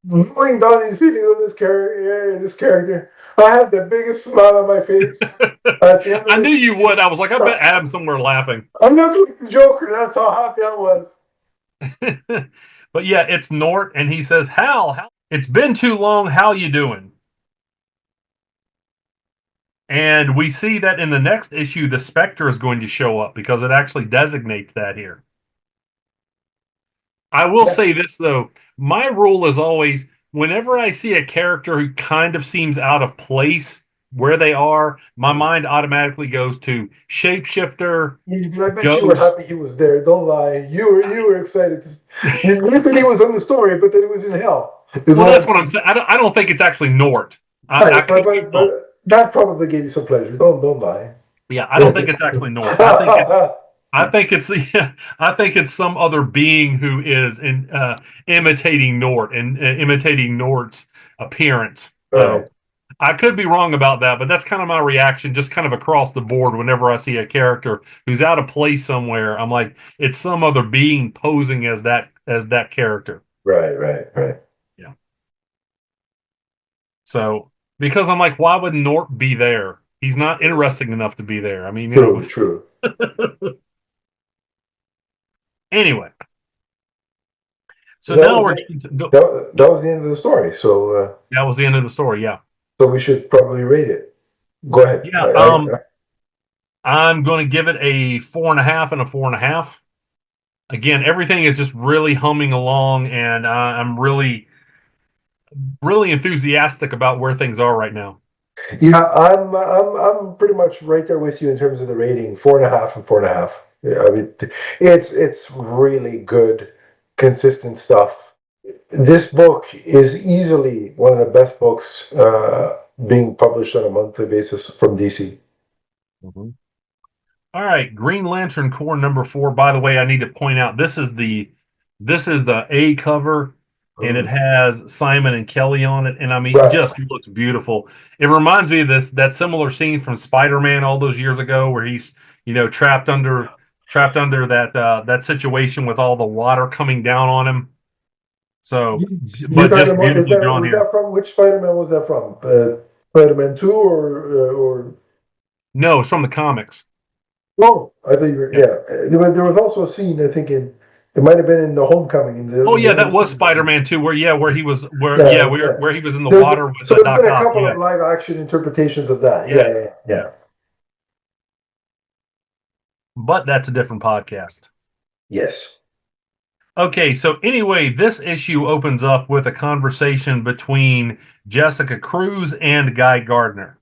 Speaker 2: knowing Donnie's feelings on this character, I had the biggest smile on my face at the end
Speaker 3: I
Speaker 2: of
Speaker 3: knew
Speaker 2: this.
Speaker 3: you would. I was like, I bet Adam's somewhere laughing.
Speaker 2: I'm not like the Joker. That's how happy I was.
Speaker 3: But yeah, it's Nort, and he says, Hal, it's been too long. How you doing? And we see that in the next issue, the Spectre is going to show up because it actually designates that here. I will
Speaker 2: Yeah.
Speaker 3: say this, though. My rule is always whenever I see a character who kind of seems out of place where they are, my mind automatically goes to shapeshifter,
Speaker 2: I bet you were
Speaker 3: ghost.
Speaker 2: happy he was there. Don't lie. You were excited. Not that he was on the story, but that he was in hell. Is
Speaker 3: Well,
Speaker 2: what
Speaker 3: that's
Speaker 2: I'm
Speaker 3: what I'm
Speaker 2: saying.
Speaker 3: saying. I don't think it's actually Nort. I
Speaker 2: Right,
Speaker 3: could be wrong.
Speaker 2: but that probably gave you some pleasure. Don't lie.
Speaker 3: Yeah, I don't think it's actually Nort. I think it's yeah, I think it's some other being who is imitating Nort and imitating Nort's appearance.
Speaker 2: Right.
Speaker 3: So I could be wrong about that, but that's kind of my reaction, just kind of across the board. Whenever I see a character who's out of place somewhere, I'm like, it's some other being posing as that character.
Speaker 2: Right.
Speaker 3: Yeah. So because I'm like, why would Nort be there? He's not interesting enough to be there. I mean,
Speaker 2: True.
Speaker 3: anyway. So
Speaker 2: That
Speaker 3: now
Speaker 2: was
Speaker 3: we're
Speaker 2: it.
Speaker 3: getting to go.
Speaker 2: That was the end of the story.
Speaker 3: That was the end of the story. Yeah.
Speaker 2: So we should probably rate it. Go ahead.
Speaker 3: Yeah. I'm going to give it a 4.5 and a 4.5. Again, everything is just really humming along, and I'm really, really enthusiastic about where things are right now.
Speaker 2: Yeah, I'm pretty much right there with you in terms of the rating. 4.5 and 4.5. Yeah, I mean, it's really good, consistent stuff. This book is easily one of the best books being published on a monthly basis from DC.
Speaker 3: Mm-hmm. All right, Green Lantern Corps number 4. By the way, I need to point out this is the A cover. and it
Speaker 2: Mm.
Speaker 3: has Simon and Kelly on it, and I mean,
Speaker 2: Right.
Speaker 3: just looks beautiful. It reminds me of that similar scene from Spider-Man all those years ago, where he's trapped under that situation with all the water coming down on him. So,
Speaker 2: You're
Speaker 3: but
Speaker 2: talking
Speaker 3: just
Speaker 2: about,
Speaker 3: beautifully drawn
Speaker 2: was
Speaker 3: here.
Speaker 2: that from, which Spider-Man was that from? Spider-Man 2 or
Speaker 3: No, it's from the comics.
Speaker 2: no, I think you're,
Speaker 3: Yeah.
Speaker 2: yeah. There was also a scene, I think it might have been in the Homecoming,
Speaker 3: Oh
Speaker 2: in the
Speaker 3: yeah,
Speaker 2: end
Speaker 3: that was
Speaker 2: scene.
Speaker 3: Spider-Man 2, where he was where
Speaker 2: Yeah,
Speaker 3: yeah
Speaker 2: yeah.
Speaker 3: where he was in the water with
Speaker 2: So there's
Speaker 3: Doc
Speaker 2: been a
Speaker 3: Ock.
Speaker 2: couple
Speaker 3: Yeah,
Speaker 2: of live action interpretations of that.
Speaker 3: yeah,
Speaker 2: Yeah, yeah,
Speaker 3: yeah.
Speaker 2: yeah.
Speaker 3: But that's a different podcast.
Speaker 2: Yes.
Speaker 3: Okay, so anyway, this issue opens up with a conversation between Jessica Cruz and Guy Gardner.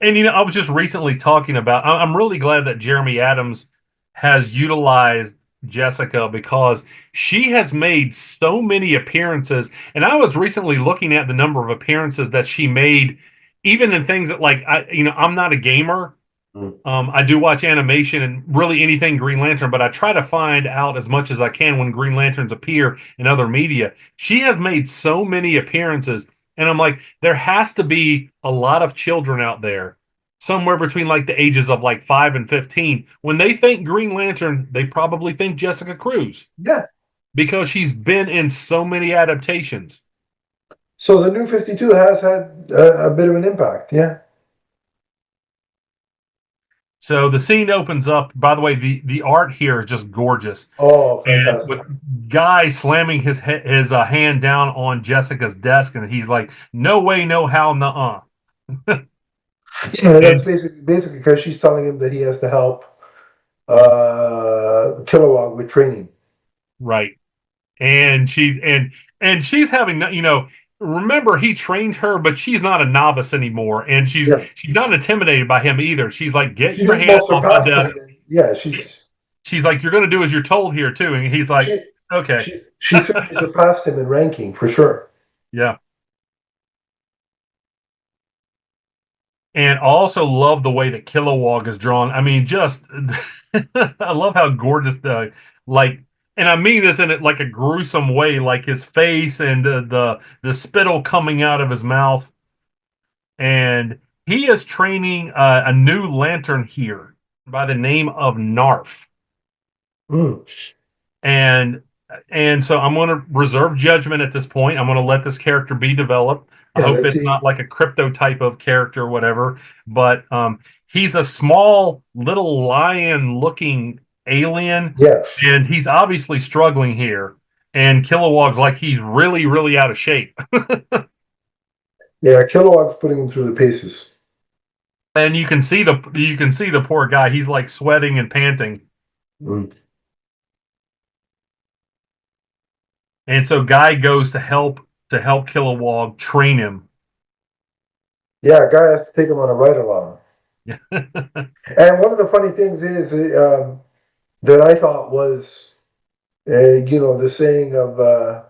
Speaker 3: And I was just recently talking about. I'm really glad that Jeremy Adams has utilized Jessica because she has made so many appearances. And I was recently looking at the number of appearances that she made, even in things that I'm not a gamer.
Speaker 2: Mm.
Speaker 3: I do watch animation and really anything Green Lantern, but I try to find out as much as I can when Green Lanterns appear in other media. She has made so many appearances, and I'm like, there has to be a lot of children out there, somewhere between like the ages of like 5 and 15. When they think Green Lantern, they probably think Jessica Cruz
Speaker 2: Yeah.
Speaker 3: because she's been in so many adaptations.
Speaker 2: So the new 52 has had a bit of an impact. Yeah.
Speaker 3: So the scene opens up. By the way, the art here is just gorgeous.
Speaker 2: Oh,
Speaker 3: And with
Speaker 2: fantastic.
Speaker 3: Guy slamming his hand down on Jessica's desk, and he's like, "No way, no how, nuh-uh."
Speaker 2: Yeah, that's
Speaker 3: And
Speaker 2: basically because she's telling him that he has to help Kilowog with training.
Speaker 3: right, and she's having remember he trained her, but she's not a novice anymore, and
Speaker 2: Yeah.
Speaker 3: she's not intimidated by him either. She's like, "Get
Speaker 2: She's
Speaker 3: your hand
Speaker 2: almost
Speaker 3: off my
Speaker 2: surpassed him.
Speaker 3: desk."
Speaker 2: Yeah,
Speaker 3: She's like, "You're going to do as you're told here too," and he's like,
Speaker 2: she
Speaker 3: "Okay,
Speaker 2: she certainly surpassed him in ranking for sure.
Speaker 3: yeah." And I also love the way that Kilowog is drawn. I mean, just I love how gorgeous like, and I mean this in it like a gruesome way, like his face and the spittle coming out of his mouth. And he is training a new lantern here by the name of Narf.
Speaker 2: Mm.
Speaker 3: and and so I'm going to reserve judgment at this point. I'm going to let this character be developed. I
Speaker 2: Yeah,
Speaker 3: hope
Speaker 2: let's
Speaker 3: it's
Speaker 2: see.
Speaker 3: not like a crypto type of character or whatever, but he's a small little lion looking alien,
Speaker 2: Yeah,
Speaker 3: and he's obviously struggling here, and Kilowog's like he's really really out of shape.
Speaker 2: yeah. Kilowog's putting him through the paces.
Speaker 3: And you can see the poor guy, he's like sweating and panting.
Speaker 2: Mm.
Speaker 3: And so Guy goes to help Kilowog train him.
Speaker 2: Yeah, a guy has to take him on a ride along. And one of the funny things is that I thought was, the saying of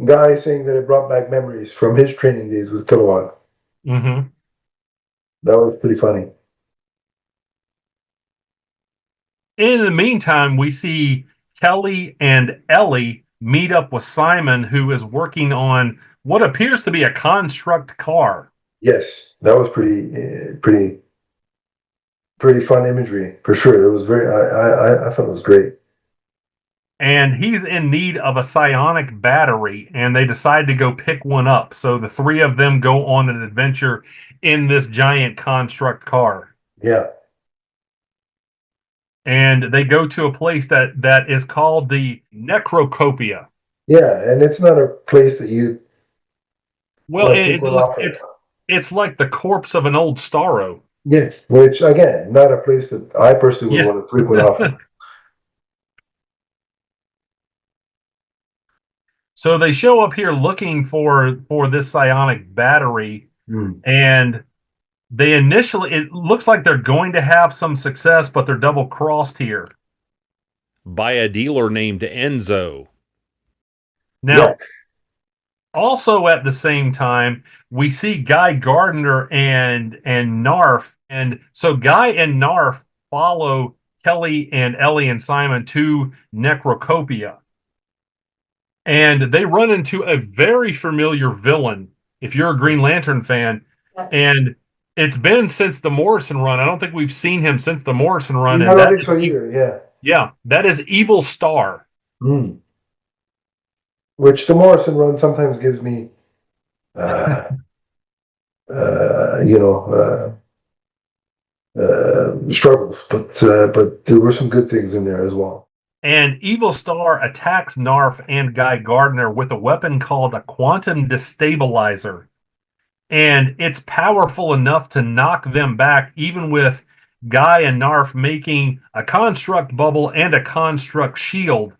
Speaker 2: guy saying that it brought back memories from his training days with Kilowog.
Speaker 3: hmm
Speaker 2: That was pretty funny.
Speaker 3: In the meantime, we see Kelly and Ellie meet up with Simon, who is working on what appears to be a construct car.
Speaker 2: Yes, that was pretty fun imagery for sure. It was very. I thought it was great.
Speaker 3: And he's in need of a psionic battery, and they decide to go pick one up. So the three of them go on an adventure in this giant construct car.
Speaker 2: Yeah,
Speaker 3: And they go to a place that is called the Necrocopia.
Speaker 2: yeah, and it's not a place that you
Speaker 3: Well,
Speaker 2: want to frequent often.
Speaker 3: it's like the corpse of an old Starro.
Speaker 2: Yeah, which again, not a place that I personally would
Speaker 3: Yeah.
Speaker 2: want to frequent often.
Speaker 3: So they show up here looking for this psionic battery,
Speaker 2: Mm.
Speaker 3: and it looks like they're going to have some success, but they're double crossed here by a dealer named Enzo.
Speaker 2: Yeah,
Speaker 3: Now, also at the same time, we see Guy Gardner and Narf, and so Guy and Narf follow Kelly and Ellie and Simon to Necrocopia. And they run into a very familiar villain if you're a Green Lantern fan. And it's been since the Morrison run. I don't think we've seen him since the Morrison run.
Speaker 2: I
Speaker 3: And
Speaker 2: don't think so either. Yeah.
Speaker 3: Yeah, that is Evil Star.
Speaker 2: Mm. Which the Morrison run sometimes gives me, you know, struggles, but there were some good things in there as well.
Speaker 3: And Evil Star attacks Narf and Guy Gardner with a weapon called a quantum destabilizer. And it's powerful enough to knock them back, even with Guy and Narf making a construct bubble and a construct shield.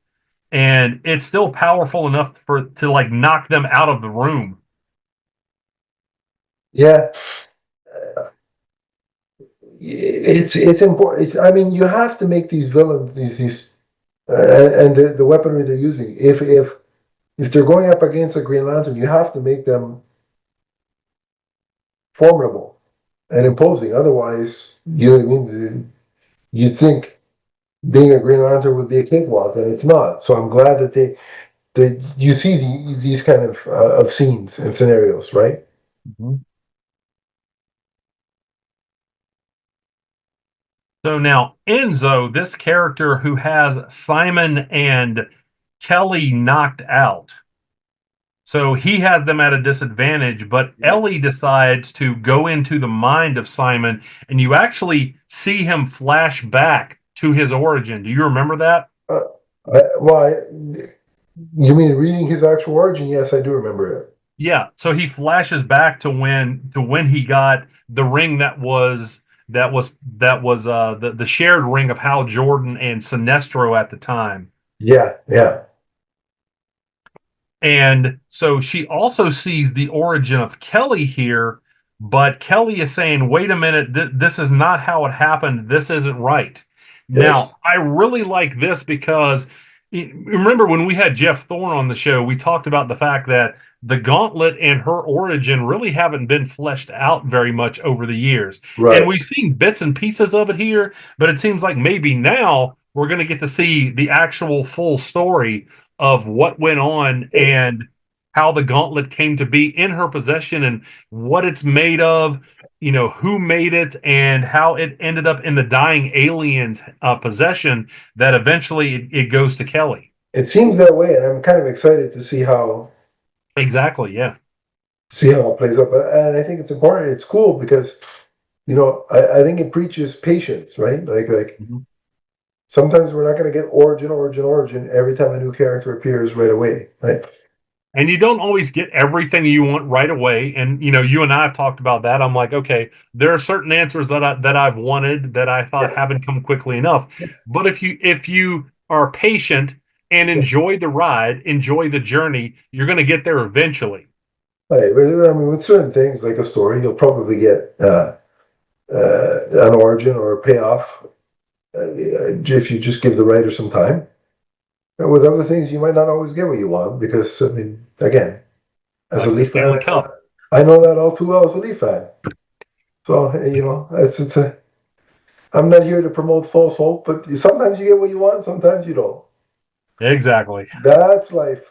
Speaker 3: And it's still powerful enough to like knock them out of the room.
Speaker 2: Yeah. It's important. I mean, you have to make these villains, these and the weaponry they're using. If they're going up against a Green Lantern, you have to make them formidable and imposing. Otherwise, you know what I mean. You'd think being a Green Lantern would be a cakewalk, and it's not. So I'm glad that you see these kind of scenes and scenarios, right?
Speaker 3: Mm-hmm. So now Enzo, this character who has Simon and Kelly knocked out. So he has them at a disadvantage, but Ellie decides to go into the mind of Simon, and you actually see him flash back to his origin. Do you remember that?
Speaker 2: You mean reading his actual origin? Yes, I do remember it.
Speaker 3: Yeah. So he flashes back to when he got the ring that was the shared ring of Hal Jordan and Sinestro at the time.
Speaker 2: Yeah.
Speaker 3: And so she also sees the origin of Kelly here, but Kelly is saying, wait a minute, this is not how it happened. This isn't right.
Speaker 2: Yes.
Speaker 3: Now, I really like this because remember when we had Jeff Thorne on the show, we talked about the fact that the Gauntlet and her origin really haven't been fleshed out very much over the years.
Speaker 2: Right.
Speaker 3: And we've seen bits and pieces of it here, but it seems like maybe now we're going to get to see the actual full story of what went on and how the Gauntlet came to be in her possession and what it's made of, you know, who made it and how it ended up in the dying alien's possession that eventually it goes to Kelly.
Speaker 2: It seems that way, and I'm kind of excited to see how.
Speaker 3: Exactly, yeah.
Speaker 2: See how it plays up. And I think it's important. It's cool because, you know, I think it preaches patience, right? Like
Speaker 3: Mm-hmm.
Speaker 2: Sometimes we're not going to get origin every time a new character appears right away, right?
Speaker 3: And you don't always get everything you want right away. And, you know, you and I have talked about that. I'm like, okay, there are certain answers that I've wanted that I thought haven't come quickly enough. But if you are patient and enjoy the ride, enjoy the journey, you're going to get there eventually.
Speaker 2: Right. I mean, with certain things like a story, you'll probably get an origin or a payoff if you just give the writer some time. And with other things, you might not always get what you want because, I mean, again, as
Speaker 3: like
Speaker 2: a Leaf fan,
Speaker 3: I
Speaker 2: know that all too well as a Leaf fan. So, you know, I'm not here to promote false hope, but sometimes you get what you want, sometimes you don't.
Speaker 3: Exactly.
Speaker 2: That's life.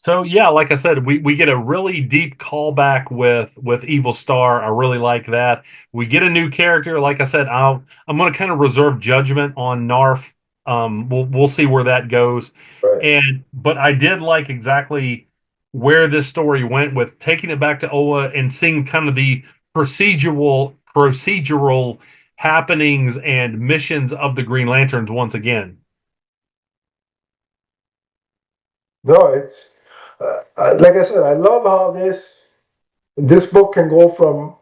Speaker 3: So yeah, like I said, we get a really deep callback with Evil Star. I really like that. We get a new character. Like I said, I'm going to kind of reserve judgment on Narf. We'll see where that goes.
Speaker 2: Right.
Speaker 3: But I did like exactly where this story went with taking it back to Oa and seeing kind of the procedural happenings and missions of the Green Lanterns once again.
Speaker 2: No, it's like I said, I love how this book can go from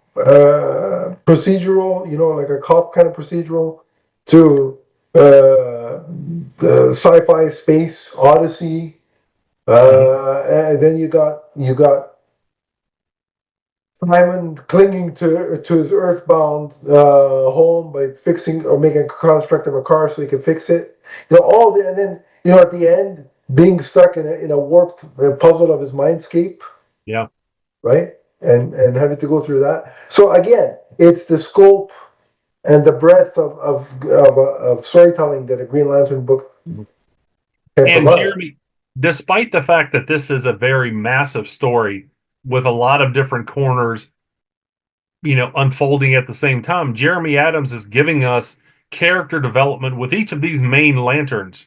Speaker 2: procedural, you know, like a cop kind of procedural, to the sci-fi space odyssey, and then you got Simon clinging to his earthbound home by fixing or making a construct of a car so he can fix it. You know, and then, you know, at the end, being stuck in a warped puzzle of his mindscape.
Speaker 3: Yeah.
Speaker 2: Right? And having to go through that. So again, it's the scope and the breadth of storytelling that a Green Lantern book can
Speaker 3: And
Speaker 2: provide.
Speaker 3: Jeremy, despite the fact that this is a very massive story with a lot of different corners, unfolding at the same time, Jeremy Adams is giving us character development with each of these main lanterns.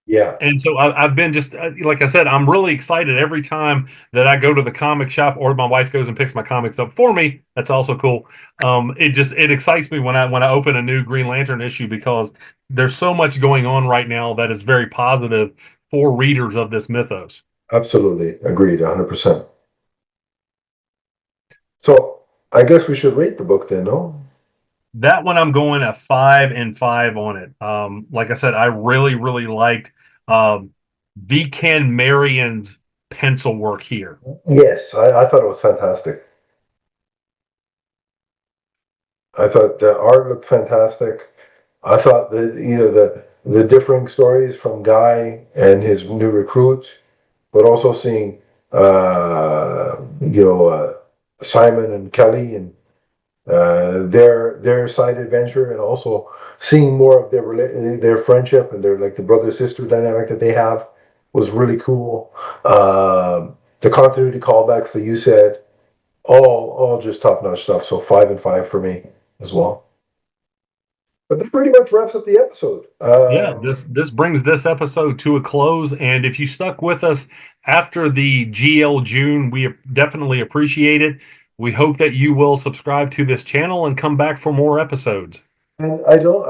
Speaker 2: Yeah,
Speaker 3: And so I've been just like I said, I'm really excited every time that I go to the comic shop or my wife goes and picks my comics up for me. That's also cool. It excites me when I open a new Green Lantern issue because there's so much going on right now that is very positive for readers of this mythos.
Speaker 2: absolutely agreed, 100%. So I guess we should rate the book then, no?
Speaker 3: That one I'm going a 5 and 5 on it. Like I said, I really really liked V. Ken Marion's pencil work here.
Speaker 2: Yes, I thought it was fantastic. I thought the art looked fantastic. I thought the differing stories from Guy and his new recruit, but also seeing Simon and Kelly and their side adventure, and also seeing more of their friendship and their like the brother sister dynamic that they have was really cool. The continuity callbacks that you said, all just top notch stuff. So 5 and 5 for me as well. But that pretty much wraps up the episode.
Speaker 3: Yeah, this brings this episode to a close. And if you stuck with us after the GL June, we definitely appreciate it. We hope that you will subscribe to this channel and come back for more episodes.
Speaker 2: And I know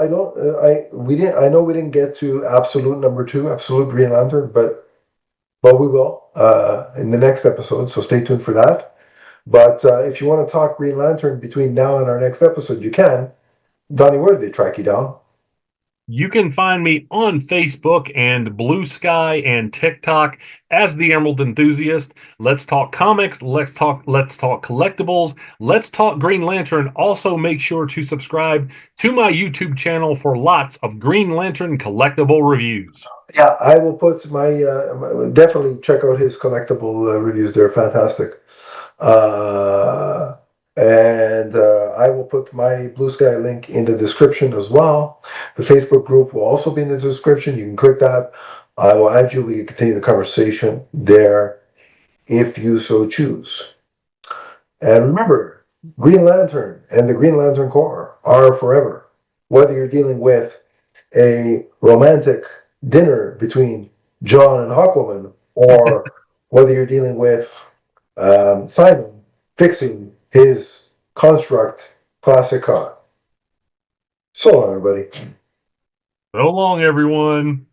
Speaker 2: we didn't get to Absolute number 2, Absolute Green Lantern, but we will in the next episode. So stay tuned for that. But if you want to talk Green Lantern between now and our next episode, you can. Donnie, where did they track you down?
Speaker 3: You can find me on Facebook and Blue Sky and TikTok as the Emerald Enthusiast. Let's talk comics, let's talk collectibles, let's talk Green Lantern. Also make sure to subscribe to my YouTube channel for lots of Green Lantern collectible reviews.
Speaker 2: Yeah, I will put definitely check out his collectible reviews. They're fantastic. And I will put my Blue Sky link in the description as well. The Facebook group will also be in the description. You can click that. I will add you. We can continue the conversation there if you so choose. And remember, Green Lantern and the Green Lantern Corps are forever. Whether you're dealing with a romantic dinner between John and Aquaman, or whether you're dealing with Simon fixing his construct classic car. So long, everybody.
Speaker 3: So long, everyone.